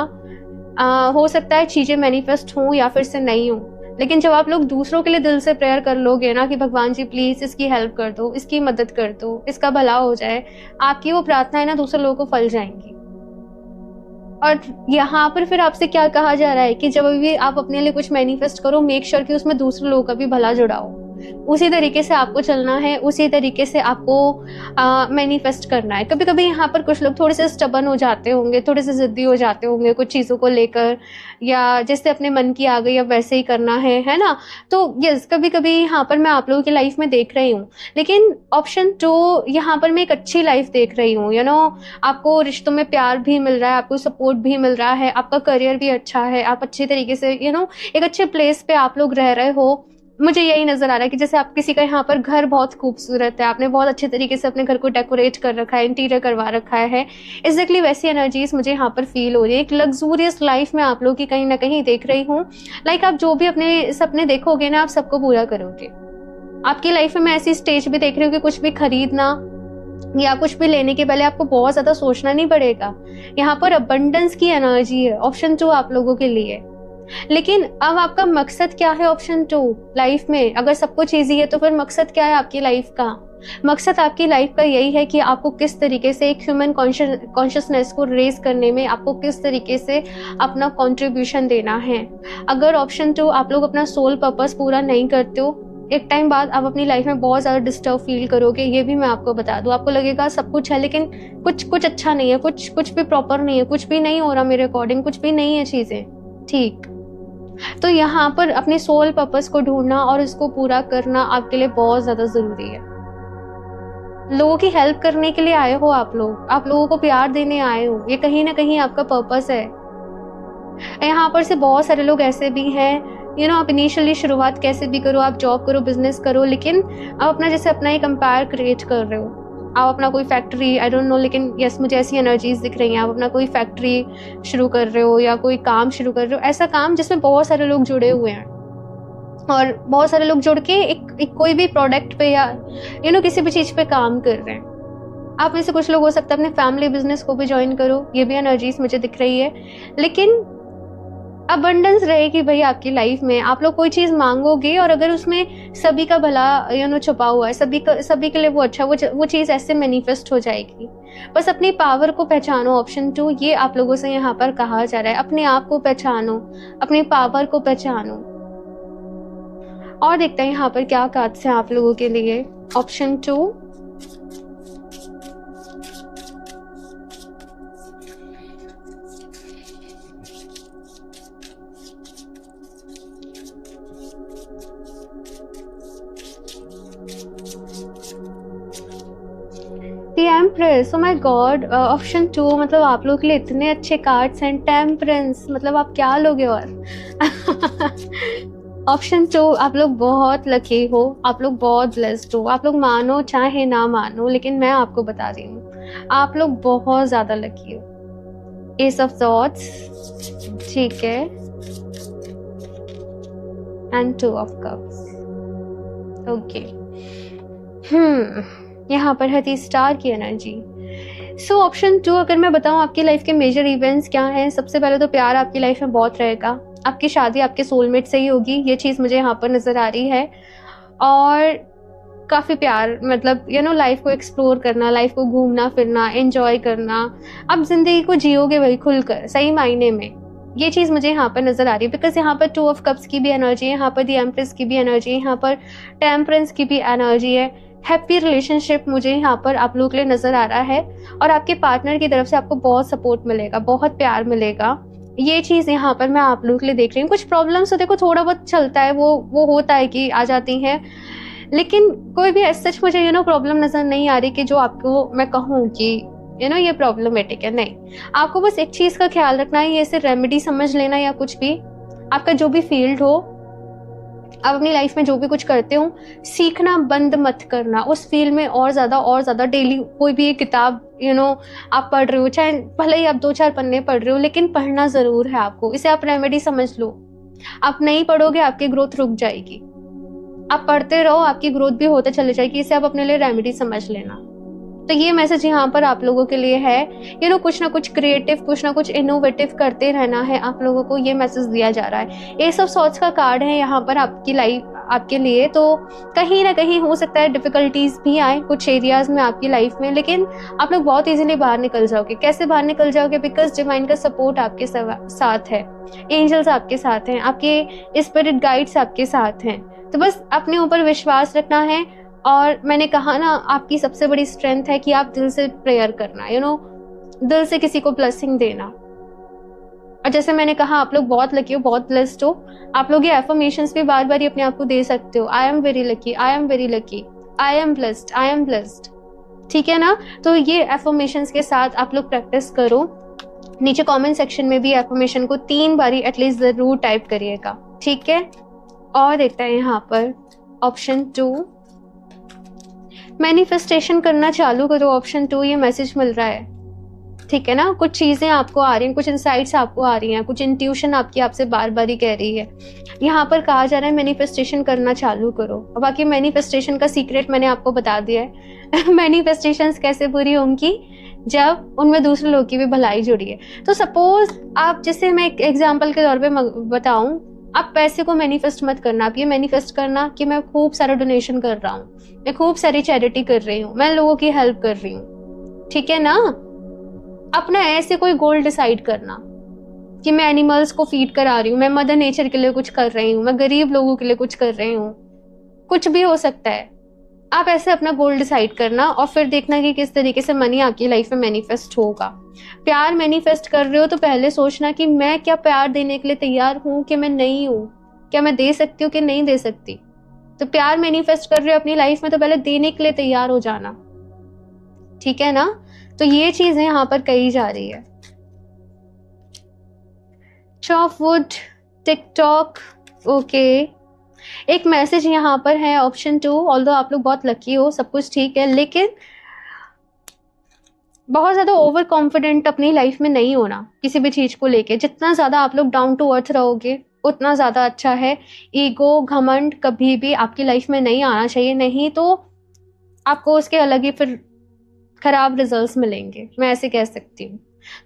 हो सकता है चीजें मैनिफेस्ट हों या फिर से नहीं हो, लेकिन जब आप लोग दूसरों के लिए दिल से प्रेयर कर लोगे ना कि भगवान जी प्लीज इसकी हेल्प कर दो, इसकी मदद कर दो, इसका भला हो जाए, आपकी वो प्रार्थनाएं ना दूसरे लोगों को फल जाएंगी। और यहाँ पर फिर आपसे क्या कहा जा रहा है कि जब भी आप अपने लिए कुछ मैनिफेस्ट करो, मेक श्योर कि उसमें दूसरे लोगों का भी भला जुड़ा हो। उसी तरीके से आपको चलना है, उसी तरीके से आपको मैनिफेस्ट करना है। कभी कभी यहाँ पर कुछ लोग थोड़े से स्टबन हो जाते होंगे, थोड़े से ज़िद्दी हो जाते होंगे कुछ चीज़ों को लेकर, या जैसे अपने मन की आ गई अब वैसे ही करना है ना। तो यस, कभी कभी यहाँ पर मैं आप लोगों की लाइफ में देख रही हूँ, लेकिन ऑप्शन 2 यहाँ पर मैं एक अच्छी लाइफ देख रही हूँ। आपको रिश्तों में प्यार भी मिल रहा है, आपको सपोर्ट भी मिल रहा है, आपका करियर भी अच्छा है, आप अच्छी तरीके से एक अच्छे प्लेस पे आप लोग रह रहे हो। मुझे यही नजर आ रहा है कि जैसे आप किसी का यहाँ पर घर बहुत खूबसूरत है, आपने बहुत अच्छे तरीके से अपने घर को डेकोरेट कर रखा है, इंटीरियर करवा रखा है, एग्जैक्टली वैसी एनर्जीज मुझे यहाँ पर फील हो रही है। एक लग्जूरियस लाइफ में आप लोग की कहीं ना कहीं देख रही हूँ। लाइक आप जो भी अपने सपने देखोगे ना, आप सबको पूरा करोगे। आपकी लाइफ में मैं ऐसी स्टेज भी देख रही हूँ कि कुछ भी खरीदना या कुछ भी लेने के पहले आपको बहुत ज्यादा सोचना नहीं पड़ेगा। यहाँ पर अबंडेंस की एनर्जी है ऑप्शन 2 आप लोगों के लिए। लेकिन अब आपका मकसद क्या है ऑप्शन 2 लाइफ में? अगर सब कुछ ईजी है तो फिर मकसद क्या है आपकी लाइफ का? मकसद आपकी लाइफ का यही है कि आपको किस तरीके से एक ह्यूमन कॉन्शियसनेस को रेज करने में आपको किस तरीके से अपना कंट्रीब्यूशन देना है। अगर ऑप्शन 2 आप लोग अपना सोल पर्पस पूरा नहीं करते हो, एक टाइम बाद आप अपनी लाइफ में बहुत ज़्यादा डिस्टर्ब फील करोगे। ये भी मैं आपको बता दूं, आपको लगेगा सब कुछ है लेकिन कुछ अच्छा नहीं है, कुछ भी प्रॉपर नहीं है, कुछ भी नहीं हो रहा मेरे अकॉर्डिंग, कुछ भी नहीं है चीज़ें ठीक। तो यहाँ पर अपने सोल पर्पस को ढूंढना और इसको पूरा करना आपके लिए बहुत ज़्यादा ज़रूरी है। लोगों की हेल्प करने के लिए आए हो आप लोगों को प्यार देने आए हो, ये कहीं ना कहीं आपका पर्पस है। यहाँ पर से बहुत सारे लोग ऐसे भी हैं आप इनिशियली शुरुआत कैसे भी करो, आप जॉब करो, बिजनेस करो, लेकिन आप अपना जैसे अपना एक एम्पायर क्रिएट कर रहे हो। आप अपना कोई फैक्ट्री, आई डोंट नो, लेकिन यस मुझे ऐसी एनर्जीज दिख रही हैं। आप अपना कोई फैक्ट्री शुरू कर रहे हो या कोई काम शुरू कर रहे हो, ऐसा काम जिसमें बहुत सारे लोग जुड़े हुए हैं और बहुत सारे लोग जुड़ के एक कोई भी प्रोडक्ट पे या किसी भी चीज़ पे काम कर रहे हैं। आप में से कुछ लोग हो सकता है अपने फैमिली बिजनेस को भी ज्वाइन करो, ये भी एनर्जीज मुझे दिख रही है। लेकिन अबंडेंस रहेगी भाई आपकी लाइफ में। आप लोग कोई चीज मांगोगे और अगर उसमें सभी का भला छुपा हुआ है, सभी के लिए वो अच्छा, वो चीज ऐसे मैनिफेस्ट हो जाएगी। बस अपनी पावर को पहचानो ऑप्शन 2, ये आप लोगों से यहाँ पर कहा जा रहा है। अपने आप को पहचानो, अपनी पावर को पहचानो। और देखते हैं यहाँ पर क्या कार्ड्स हैं आप लोगों के लिए option 2। The Empress, oh my God, option 2 मतलब आप लोग के लिए इतने अच्छे कार्ड्स हैं। टेम्परेंस मतलब आप क्या लोगे और ऑप्शन 2 आप लोग बहुत लकी हो, आप लोग बहुत ब्लेस्ड हो। आप लोग मानो चाहे ना मानो, लेकिन मैं आपको बता रही हूँ आप लोग बहुत ज़्यादा लकी हो। एस ऑफ सॉर्ड्स, ठीक है, एंड 2 ऑफ कप्स, ओके। यहाँ पर है 3 स्टार की एनर्जी। सो ऑप्शन 2 अगर मैं बताऊँ आपकी लाइफ के मेजर इवेंट्स क्या हैं, सबसे पहले तो प्यार आपकी लाइफ में बहुत रहेगा। आपकी शादी आपके सोलमेट से ही होगी, ये चीज़ मुझे यहाँ पर नज़र आ रही है। और काफ़ी प्यार, मतलब लाइफ को एक्सप्लोर करना, लाइफ को घूमना फिरना, एंजॉय करना। आप जिंदगी को जियोगे वही खुलकर, सही मायने में। ये चीज़ मुझे यहाँ पर नज़र आ रही है बिकॉज यहाँ पर 2 ऑफ कप्स की भी एनर्जी है, यहाँ पर दी एम्प्रेस की भी एनर्जी है, यहाँ पर टेम्परेंस की भी एनर्जी है। हैप्पी रिलेशनशिप मुझे यहाँ पर आप लोगों के लिए नज़र आ रहा है और आपके पार्टनर की तरफ से आपको बहुत सपोर्ट मिलेगा, बहुत प्यार मिलेगा। ये चीज़ यहाँ पर मैं आप लोगों के लिए देख रही हूँ। कुछ प्रॉब्लम्स तो देखो थोड़ा बहुत चलता है, वो होता है कि आ जाती हैं, लेकिन कोई भी सच मुझे प्रॉब्लम नज़र नहीं आ रही कि जो आपको मैं कहूँ कि ये प्रॉब्लमेटिक है। नहीं, आपको बस एक चीज़ का ख्याल रखना है, ये सिर्फ रेमेडी समझ लेना या कुछ भी, आपका जो भी फील्ड हो, आप अपनी लाइफ में जो भी कुछ करते हो, सीखना बंद मत करना उस फील्ड में। और ज़्यादा डेली कोई भी एक किताब आप पढ़ रहे हो, चाहे भले ही आप 2-4 पन्ने पढ़ रहे हो, लेकिन पढ़ना ज़रूर है आपको। इसे आप रेमेडी समझ लो। आप नहीं पढ़ोगे आपकी ग्रोथ रुक जाएगी, आप पढ़ते रहो आपकी ग्रोथ भी होते चले जाएगी। इसे आप अपने लिए रेमेडी समझ लेना। तो ये मैसेज यहाँ पर आप लोगों के लिए है। कुछ ना कुछ क्रिएटिव, कुछ ना कुछ इनोवेटिव करते रहना है आप लोगों को, ये मैसेज दिया जा रहा है। एस ऑफ सॉर्ड्स का कार्ड है यहाँ पर आपकी लाइफ, आपके लिए। तो कहीं ना कहीं हो सकता है डिफिकल्टीज भी आए कुछ एरियाज में आपकी लाइफ में, लेकिन आप लोग बहुत इजीली बाहर निकल जाओगे। कैसे बाहर निकल जाओगे? बिकॉज डिवाइन का सपोर्ट आपके साथ है, एंजल्स आपके साथ हैं, आपके स्पिरिट गाइड्स आपके साथ हैं। तो बस अपने ऊपर विश्वास रखना है। और मैंने कहा ना, आपकी सबसे बड़ी स्ट्रेंथ है कि आप दिल से प्रेयर करना, दिल से किसी को ब्लेसिंग देना। और जैसे मैंने कहा, आप लोग बहुत लकी हो, बहुत ब्लेस्ड हो। आप लोग ये एफर्मेशंस भी बार बार ही अपने आप को दे सकते हो। I am very lucky, I am very lucky, I am blessed, I am blessed. ठीक है ना? तो ये एफर्मेशंस के साथ आप लोग प्रैक्टिस करो। नीचे कमेंट सेक्शन में भी एफर्मेशन को 3 बारी एटलीस्ट जरूर टाइप करिएगा। ठीक है? और देखते हैं यहाँ पर ऑप्शन 2, मैनिफेस्टेशन करना चालू करो। ऑप्शन 2 ये मैसेज मिल रहा है। ठीक है ना? कुछ चीजें आपको आ रही हैं, कुछ इनसाइट्स आपको आ रही हैं, कुछ इंट्यूशन आपकी आपसे बार बार ही कह रही है। यहाँ पर कहा जा रहा है मैनिफेस्टेशन करना चालू करो। और बाकी मैनिफेस्टेशन का सीक्रेट मैंने आपको बता दिया है। मैनिफेस्टेशंस कैसे पूरी होंगी? जब उनमें दूसरे लोग की भी भलाई जुड़ी है। तो सपोज आप, जैसे मैं एक एग्जाम्पल के तौर पे बताऊं, आप पैसे को मैनिफेस्ट मत करना। आप ये मैनिफेस्ट करना कि मैं खूब सारा डोनेशन कर रहा हूँ, मैं खूब सारी चैरिटी कर रही हूँ, मैं लोगों की हेल्प कर रही हूँ। ठीक है ना? अपना ऐसे कोई गोल डिसाइड करना कि मैं एनिमल्स को फीड करा रही हूँ, मैं मदर नेचर के लिए कुछ कर रही हूँ, मैं गरीब लोगों के लिए कुछ कर रही हूँ। कुछ भी हो सकता है। आप ऐसे अपना गोल डिसाइड करना और फिर देखना कि किस तरीके से मनी आपकी लाइफ में मैनिफेस्ट होगा। प्यार मैनिफेस्ट कर रहे हो तो पहले सोचना कि मैं क्या प्यार देने के लिए तैयार हूँ कि मैं नहीं हूँ, क्या मैं दे सकती हूँ कि नहीं दे सकती। तो प्यार मैनिफेस्ट कर रहे हो अपनी लाइफ में तो पहले देने के लिए तैयार हो जाना। ठीक है ना? तो ये चीजें यहाँ पर कही जा रही है। Chop wood, TikTok, okay. एक मैसेज यहाँ पर है ऑप्शन 2, ऑल्दो आप लोग बहुत लकी हो, सब कुछ ठीक है, लेकिन बहुत ज्यादा ओवर कॉन्फिडेंट अपनी लाइफ में नहीं होना किसी भी चीज को लेके। जितना ज्यादा आप लोग डाउन टू अर्थ रहोगे उतना ज्यादा अच्छा है। ईगो, घमंड कभी भी आपकी लाइफ में नहीं आना चाहिए, नहीं तो आपको उसके अलग ही फिर खराब रिजल्ट्स मिलेंगे, मैं ऐसे कह सकती हूँ।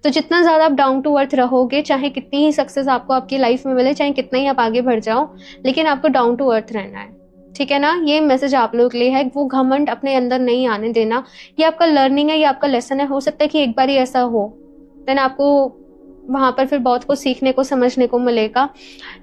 तो जितना ज्यादा आप डाउन टू अर्थ रहोगे, चाहे कितनी ही सक्सेस आपको आपकी लाइफ में मिले, चाहे कितना ही आप आगे बढ़ जाओ, लेकिन आपको डाउन टू अर्थ रहना है। ठीक है ना? ये मैसेज आप लोगों के लिए है। वो घमंड अपने अंदर नहीं आने देना। ये आपका लर्निंग है, ये आपका लेसन है। हो सकता है कि एक बार ही ऐसा हो, देन आपको वहां पर फिर बहुत कुछ सीखने को, समझने को मिलेगा।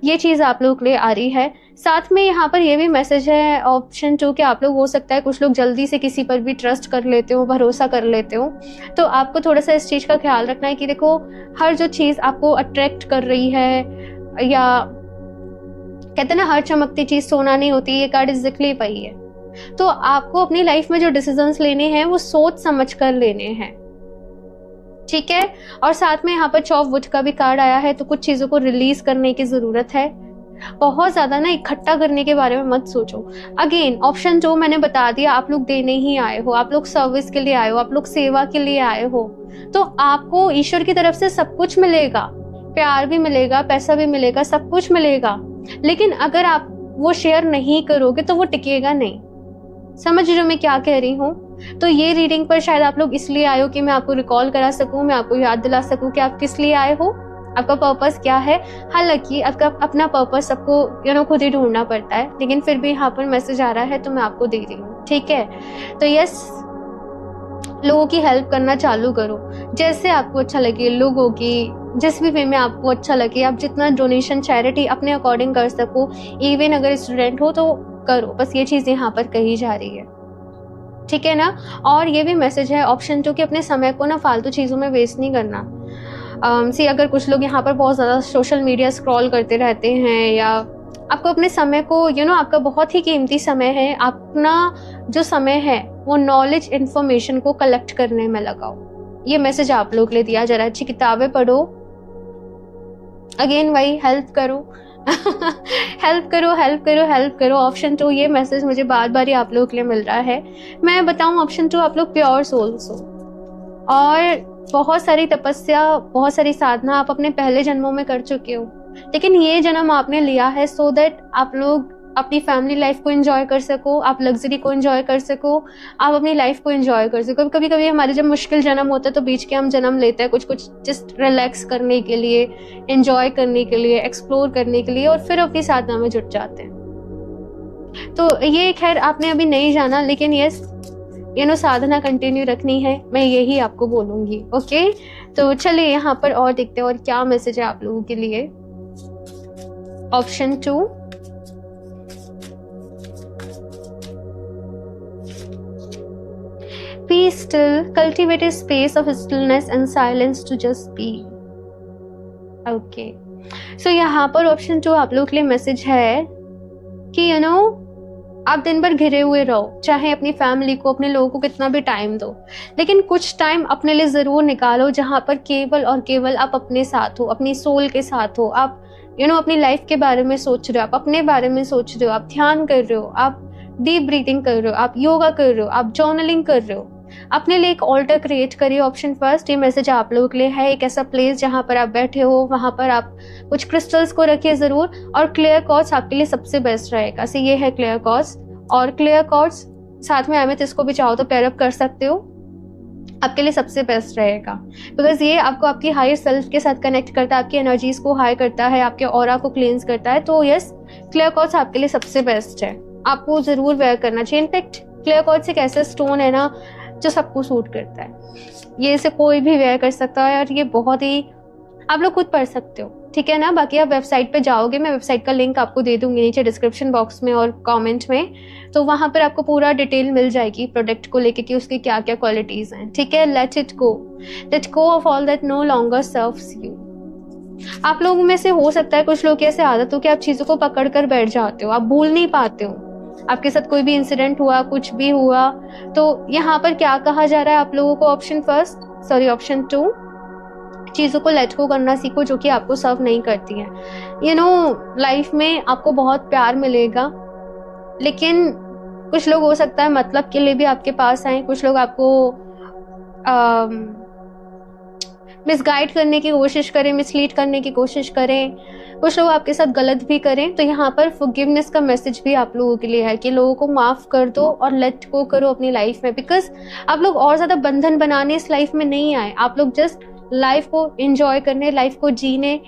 ये चीज आप लोगों के लिए आ रही है। साथ में यहाँ पर ये भी मैसेज है ऑप्शन 2 कि आप लोग, हो सकता है कुछ लोग जल्दी से किसी पर भी ट्रस्ट कर लेते हो, भरोसा कर लेते हो। तो आपको थोड़ा सा इस चीज का ख्याल रखना है कि देखो, हर जो चीज आपको अट्रैक्ट कर रही है, या कहते हैं ना हर चमकती चीज सोना नहीं होती, ये कार्ड एग्जैक्टली पाई है। तो आपको अपनी लाइफ में जो डिसीजंस लेने हैं वो सोच समझ कर लेने हैं। ठीक है? और साथ में यहाँ पर चॉप वुड का भी कार्ड आया है, तो कुछ चीजों को रिलीज करने की जरूरत है। बहुत ज्यादा ना इकट्ठा करने के बारे में मत सोचो। अगेन ऑप्शन 2 मैंने बता दिया, आप लोग देने ही आए हो, आप लोग सर्विस के लिए आए हो, आप लोग सेवा के लिए आए हो। तो आपको ईश्वर की तरफ से सब कुछ मिलेगा, प्यार भी मिलेगा, पैसा भी मिलेगा, सब कुछ मिलेगा। लेकिन अगर आप वो शेयर नहीं करोगे तो वो टिकेगा नहीं। समझ रहे हो मैं क्या कह रही हूँ? तो ये रीडिंग पर शायद आप लोग इसलिए आए हो कि मैं आपको रिकॉल करा सकूं, मैं आपको याद दिला सकूं कि आप किस लिए आए हो, आपका पर्पस क्या है। हालांकि आपका अपना पर्पस सबको खुद ही ढूंढना पड़ता है, लेकिन फिर भी यहाँ पर मैसेज आ रहा है तो मैं आपको दे रही हूँ। ठीक है? तो यस, लोगों की हेल्प करना चालू करो, जैसे आपको अच्छा लगे, लोगों की जिस भी वे में आपको अच्छा लगे। आप जितना डोनेशन, चैरिटी अपने अकॉर्डिंग कर सको, इवन अगर स्टूडेंट हो तो करो। बस ये चीज यहाँ पर कही जा रही है। ठीक है ना? और ये भी मैसेज है ऑप्शन 2 कि अपने समय को ना फालतू चीजों में वेस्ट नहीं करना। अगर कुछ लोग यहाँ पर बहुत ज्यादा सोशल मीडिया स्क्रॉल करते रहते हैं, या आपको अपने समय को आपका बहुत ही कीमती समय है, अपना जो समय है वो नॉलेज, इंफॉर्मेशन को कलेक्ट करने में लगाओ। ये मैसेज आप लोग के लिए दिया जा रहा है। अच्छी किताबें पढ़ो, अगेन वही हेल्प करो। हेल्प करो, हेल्प करो, हेल्प करो। ऑप्शन 2 ये मैसेज मुझे बार बार ही आप लोगों के लिए मिल रहा है। मैं बताऊं ऑप्शन 2, आप लोग प्योर सोल्स हो और बहुत सारी तपस्या, बहुत सारी साधना आप अपने पहले जन्मों में कर चुके हो, लेकिन ये जन्म आपने लिया है सो दैट आप लोग अपनी फैमिली लाइफ को एंजॉय कर सको, आप लग्जरी को एंजॉय कर सको, आप अपनी लाइफ को एंजॉय कर सको। कभी कभी हमारे जब मुश्किल जन्म होता है तो बीच के हम जन्म लेते हैं कुछ कुछ जस्ट रिलैक्स करने के लिए, एंजॉय करने के लिए, एक्सप्लोर करने के लिए, और फिर अपनी साधना में जुट जाते हैं। तो ये खैर आपने अभी नहीं जाना, लेकिन यस साधना कंटिन्यू रखनी है, मैं यही आपको बोलूंगी। ओके, तो चलिए यहाँ पर और देखते हैं और क्या मैसेज है आप लोगों के लिए। Option 2, be still, cultivate a space of stillness and silence to just be. Okay. So यहाँ पर ऑप्शन 2 आप लोगों के लिए मैसेज है कि आप दिन भर घिरे हुए रहो, चाहे अपनी फैमिली को, अपने लोगों को कितना भी टाइम दो, लेकिन कुछ टाइम अपने लिए ज़रूर निकालो जहाँ पर केवल और केवल आप अपने साथ हो, अपनी सोल के साथ हो। आप अपनी लाइफ के बारे में सोच रहे हो, आप अपने बारे में सोच रहे हो, आप ध्यान कर रहे हो, आप डीप ब्रीथिंग कर रहे हो, आप योगा कर रहे हो, आप जर्नलिंग कर रहे हो। अपने लिए एक ऑल्टर क्रिएट करिए। ऑप्शन फर्स्ट, ये मैसेज आप लोगों के लिए है। एक ऐसा प्लेस जहाँ पर आप बैठे हो, वहाँ पर आप कुछ क्रिस्टल्स को रखिए ज़रूर, और क्लियर कॉर्ड्स आपके लिए सबसे बेस्ट रहेगा। सो ये है क्लियर कॉर्ड्स, और क्लियर कॉर्ड्स साथ में एमेथिस्ट को भी चाहो तो पेयर अप कर सकते हो, आपके लिए सबसे बेस्ट रहेगा। बिकॉज ये आपको आपकी हायर सेल्फ के साथ कनेक्ट करता है, आपकी एनर्जीज को हाई करता है, आपके ऑरा को क्लींस करता है। तो यस, क्लियर कॉर्ड्स आपके लिए सबसे बेस्ट है, आपको ज़रूर वेयर करना चाहिए। इनफैक्ट क्लियर कॉर्ड्स एक ऐसा स्टोन है ना जो सबको सूट करता है, ये इसे कोई भी वेयर कर सकता है, और ये बहुत ही आप लोग खुद पढ़ सकते हो, ठीक है ना। बाकी आप वेबसाइट पे जाओगे, मैं वेबसाइट का लिंक आपको दे दूंगी नीचे डिस्क्रिप्शन बॉक्स में और कमेंट में, तो वहाँ पर आपको पूरा डिटेल मिल जाएगी प्रोडक्ट को लेके कि उसकी क्या क्या क्वालिटीज़ हैं, ठीक है। Let go of all that no longer serves you. आप लोगों में से हो सकता है कुछ लोग की ऐसे आदत हो कि आप चीज़ों को पकड़ कर बैठ जाते हो, आप भूल नहीं पाते हो। आपके साथ कोई भी इंसिडेंट हुआ, कुछ भी हुआ, तो यहाँ पर क्या कहा जा रहा है आप लोगों को, ऑप्शन 2, चीज़ों को लेट गो करना सीखो जो कि आपको सर्व नहीं करती हैं। लाइफ में आपको बहुत प्यार मिलेगा, लेकिन कुछ लोग हो सकता है मतलब के लिए भी आपके पास आए, कुछ लोग आपको मिसगाइड करने की कोशिश करें, मिसलीड करने की कोशिश करें, कुछ लोग आपके साथ गलत भी करें। तो यहाँ पर फॉरगिवनेस का मैसेज भी आप लोगों के लिए है कि लोगों को माफ़ कर दो और लेट गो करो अपनी लाइफ में। बिकॉज आप लोग और ज़्यादा बंधन बनाने इस लाइफ में नहीं आए, आप लोग जस्ट लाइफ को एंजॉय करने, लाइफ को जीने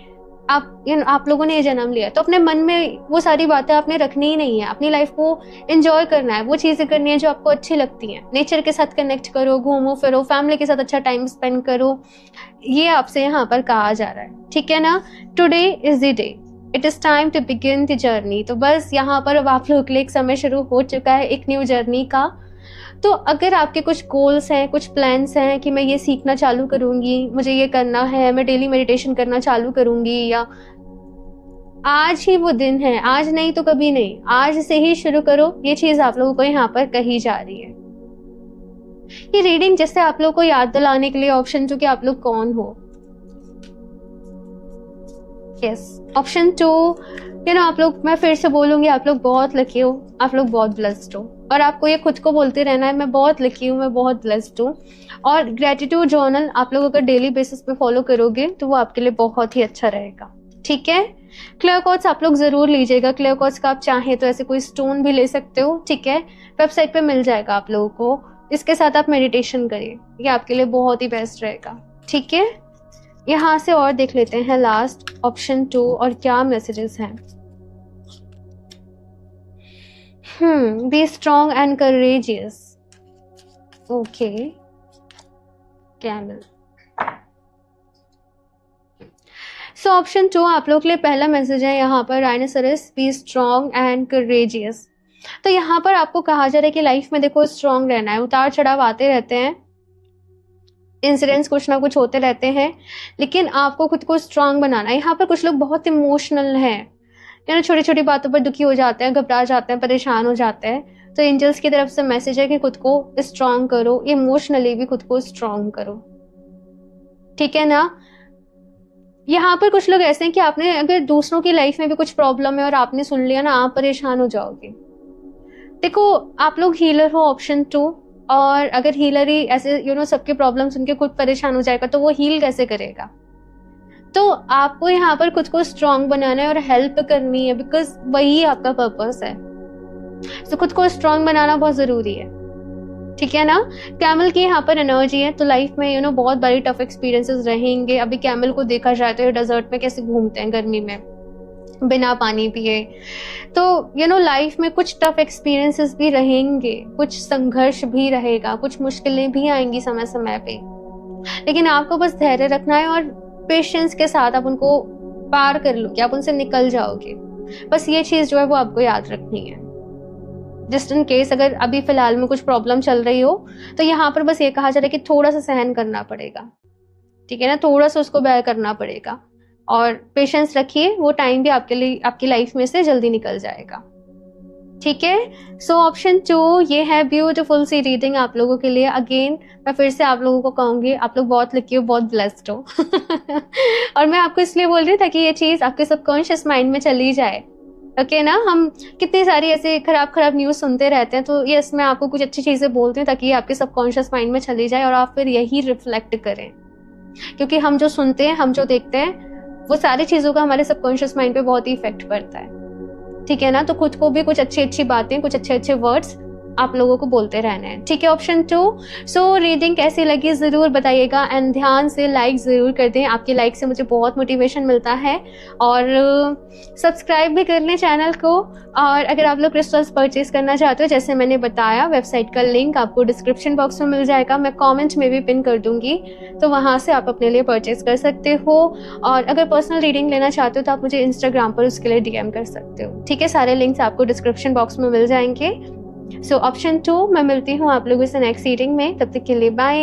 आप लोगों ने ये जन्म लिया, तो अपने मन में वो सारी बातें आपने रखनी ही नहीं है। अपनी लाइफ को एंजॉय करना है, वो चीज़ें करनी है जो आपको अच्छी लगती हैं। नेचर के साथ कनेक्ट करो, घूमो फिरो, फैमिली के साथ अच्छा टाइम स्पेंड करो, ये आपसे यहाँ पर कहा जा रहा है, ठीक है ना। Today is the day, it is time to begin the journey. तो बस यहाँ पर अब आप लोगों के लिए एक समय शुरू हो चुका है एक न्यू जर्नी का। तो अगर आपके कुछ गोल्स हैं, कुछ प्लान्स हैं कि मैं ये सीखना चालू करूँगी, मुझे ये करना है, मैं डेली मेडिटेशन करना चालू करूँगी, या आज ही वो दिन है, आज नहीं तो कभी नहीं, आज से ही शुरू करो, ये चीज़ आप लोगों को यहाँ पर कही जा रही है। ये रीडिंग जैसे आप लोगों को याद दिलाने के लिए ऑप्शन 2 कि आप लोग कौन हो। यस, ऑप्शन 2 आप लोग, मैं फिर से बोलूँगी, आप लोग बहुत लकी हो, आप लोग बहुत ब्लेस्ड हो, और आपको ये खुद को बोलते रहना है, मैं बहुत लकी हूँ, मैं बहुत ब्लेस्ड हूँ। और ग्रेटिट्यूड जर्नल आप लोग अगर डेली बेसिस पे फॉलो करोगे तो वो आपके लिए बहुत ही अच्छा रहेगा, ठीक है। क्लियर कॉर्ड्स आप लोग ज़रूर लीजिएगा। क्लियर कॉर्ड्स का आप चाहें तो ऐसे कोई स्टोन भी ले सकते हो, ठीक है, वेबसाइट पे मिल जाएगा आप लोगों को। इसके साथ आप मेडिटेशन करिए, ये आपके लिए बहुत ही बेस्ट रहेगा, ठीक है। यहाँ से और देख लेते हैं लास्ट ऑप्शन 2 और क्या मैसेजेस हैं। Be strong and courageous. Okay, camel. So option 2 आप लोग के लिए पहला मैसेज है यहाँ पर, rhinoceros, be strong and courageous. तो यहाँ पर आपको कहा जा रहा है कि लाइफ में देखो स्ट्रॉन्ग रहना है, उतार चढ़ाव आते रहते हैं, इंसिडेंट्स कुछ ना कुछ होते रहते हैं, लेकिन आपको खुद को स्ट्रॉन्ग बनाना है। यहाँ पर कुछ लोग बहुत इमोशनल हैं, छोटी छोटी बातों पर दुखी हो जाते हैं, घबरा जाते हैं, परेशान हो जाते हैं। तो एंजल्स की तरफ से मैसेज है कि खुद को स्ट्रॉन्ग करो, इमोशनली भी खुद को स्ट्रॉन्ग करो, ठीक है ना। यहाँ पर कुछ लोग ऐसे हैं कि आपने अगर दूसरों की लाइफ में भी कुछ प्रॉब्लम है और आपने सुन लिया ना, आप परेशान हो जाओगे। देखो, आप लोग हीलर हो, ऑप्शन 2, और अगर हीलर ही ऐसे सबके प्रॉब्लम सुन के खुद परेशान हो जाएगा तो वो हील कैसे करेगा। तो आपको यहाँ पर खुद को स्ट्रॉन्ग बनाना है और हेल्प करनी है, बिकॉज वही आपका पर्पस है। तो खुद को स्ट्रॉन्ग बनाना बहुत जरूरी है, ठीक है ना। कैमल की यहाँ पर एनर्जी है, तो लाइफ में बहुत बड़ी टफ एक्सपीरियंसेस रहेंगे। अभी कैमल को देखा जाए तो ये डेजर्ट में कैसे घूमते हैं गर्मी में बिना पानी पिए। तो लाइफ में कुछ टफ एक्सपीरियंसेस भी रहेंगे, कुछ संघर्ष भी रहेगा, कुछ मुश्किलें भी आएंगी समय समय पे, लेकिन आपको बस धैर्य रखना है और पेशेंस के साथ आप उनको पार कर लोगे, आप उनसे निकल जाओगे। बस ये चीज जो है वो आपको याद रखनी है, जस्ट इन केस अगर अभी फिलहाल में कुछ प्रॉब्लम चल रही हो तो यहाँ पर बस ये कहा जा रहा है कि थोड़ा सा सहन करना पड़ेगा, ठीक है ना, थोड़ा सा उसको बेयर करना पड़ेगा और पेशेंस रखिए, वो टाइम भी आपके लिए आपकी लाइफ में से जल्दी निकल जाएगा, ठीक है। सो ऑप्शन 2 ये है ब्यूटीफुल सी रीडिंग आप लोगों के लिए। अगेन मैं फिर से आप लोगों को कहूंगी, आप लोग बहुत लकी हो, बहुत ब्लेस्ड हो और मैं आपको इसलिए बोल रही था कि ये चीज़ आपके सबकॉन्शियस माइंड में चली जाए, ओके ना। हम कितनी सारी ऐसे खराब न्यूज़ सुनते रहते हैं, तो ये इसमें आपको कुछ अच्छी चीज़ें बोलती हूँ ताकि ये आपके सबकॉन्शियस माइंड में चली जाए और आप फिर यही रिफ्लेक्ट करें, क्योंकि हम जो सुनते हैं, हम जो देखते हैं, वो सारी चीज़ों का हमारे सबकॉन्शियस माइंड पे बहुत ही इफेक्ट पड़ता है, ठीक है ना। तो खुद को भी कुछ अच्छी बातें, कुछ अच्छे वर्ड्स आप लोगों को बोलते रहना है, ठीक है। ऑप्शन 2। सो रीडिंग कैसी लगी ज़रूर बताइएगा एंड ध्यान से लाइक ज़रूर कर दें, आपकी लाइक से मुझे बहुत मोटिवेशन मिलता है, और सब्सक्राइब भी कर लें चैनल को। और अगर आप लोग क्रिस्टल्स परचेज करना चाहते हो, जैसे मैंने बताया, वेबसाइट का लिंक आपको डिस्क्रिप्शन बॉक्स में मिल जाएगा, मैं कमेंट में भी पिन कर दूंगी, तो वहाँ से आप अपने लिए परचेज कर सकते हो। और अगर पर्सनल रीडिंग लेना चाहते हो तो आप मुझे इंस्टाग्राम पर उसके लिए DM कर सकते हो, ठीक है। सारे लिंक्स आपको डिस्क्रिप्शन बॉक्स में मिल जाएंगे। सो ऑप्शन 2 मैं मिलती हूँ आप लोगों से नेक्स्ट रीडिंग में, तब तक के लिए बाय।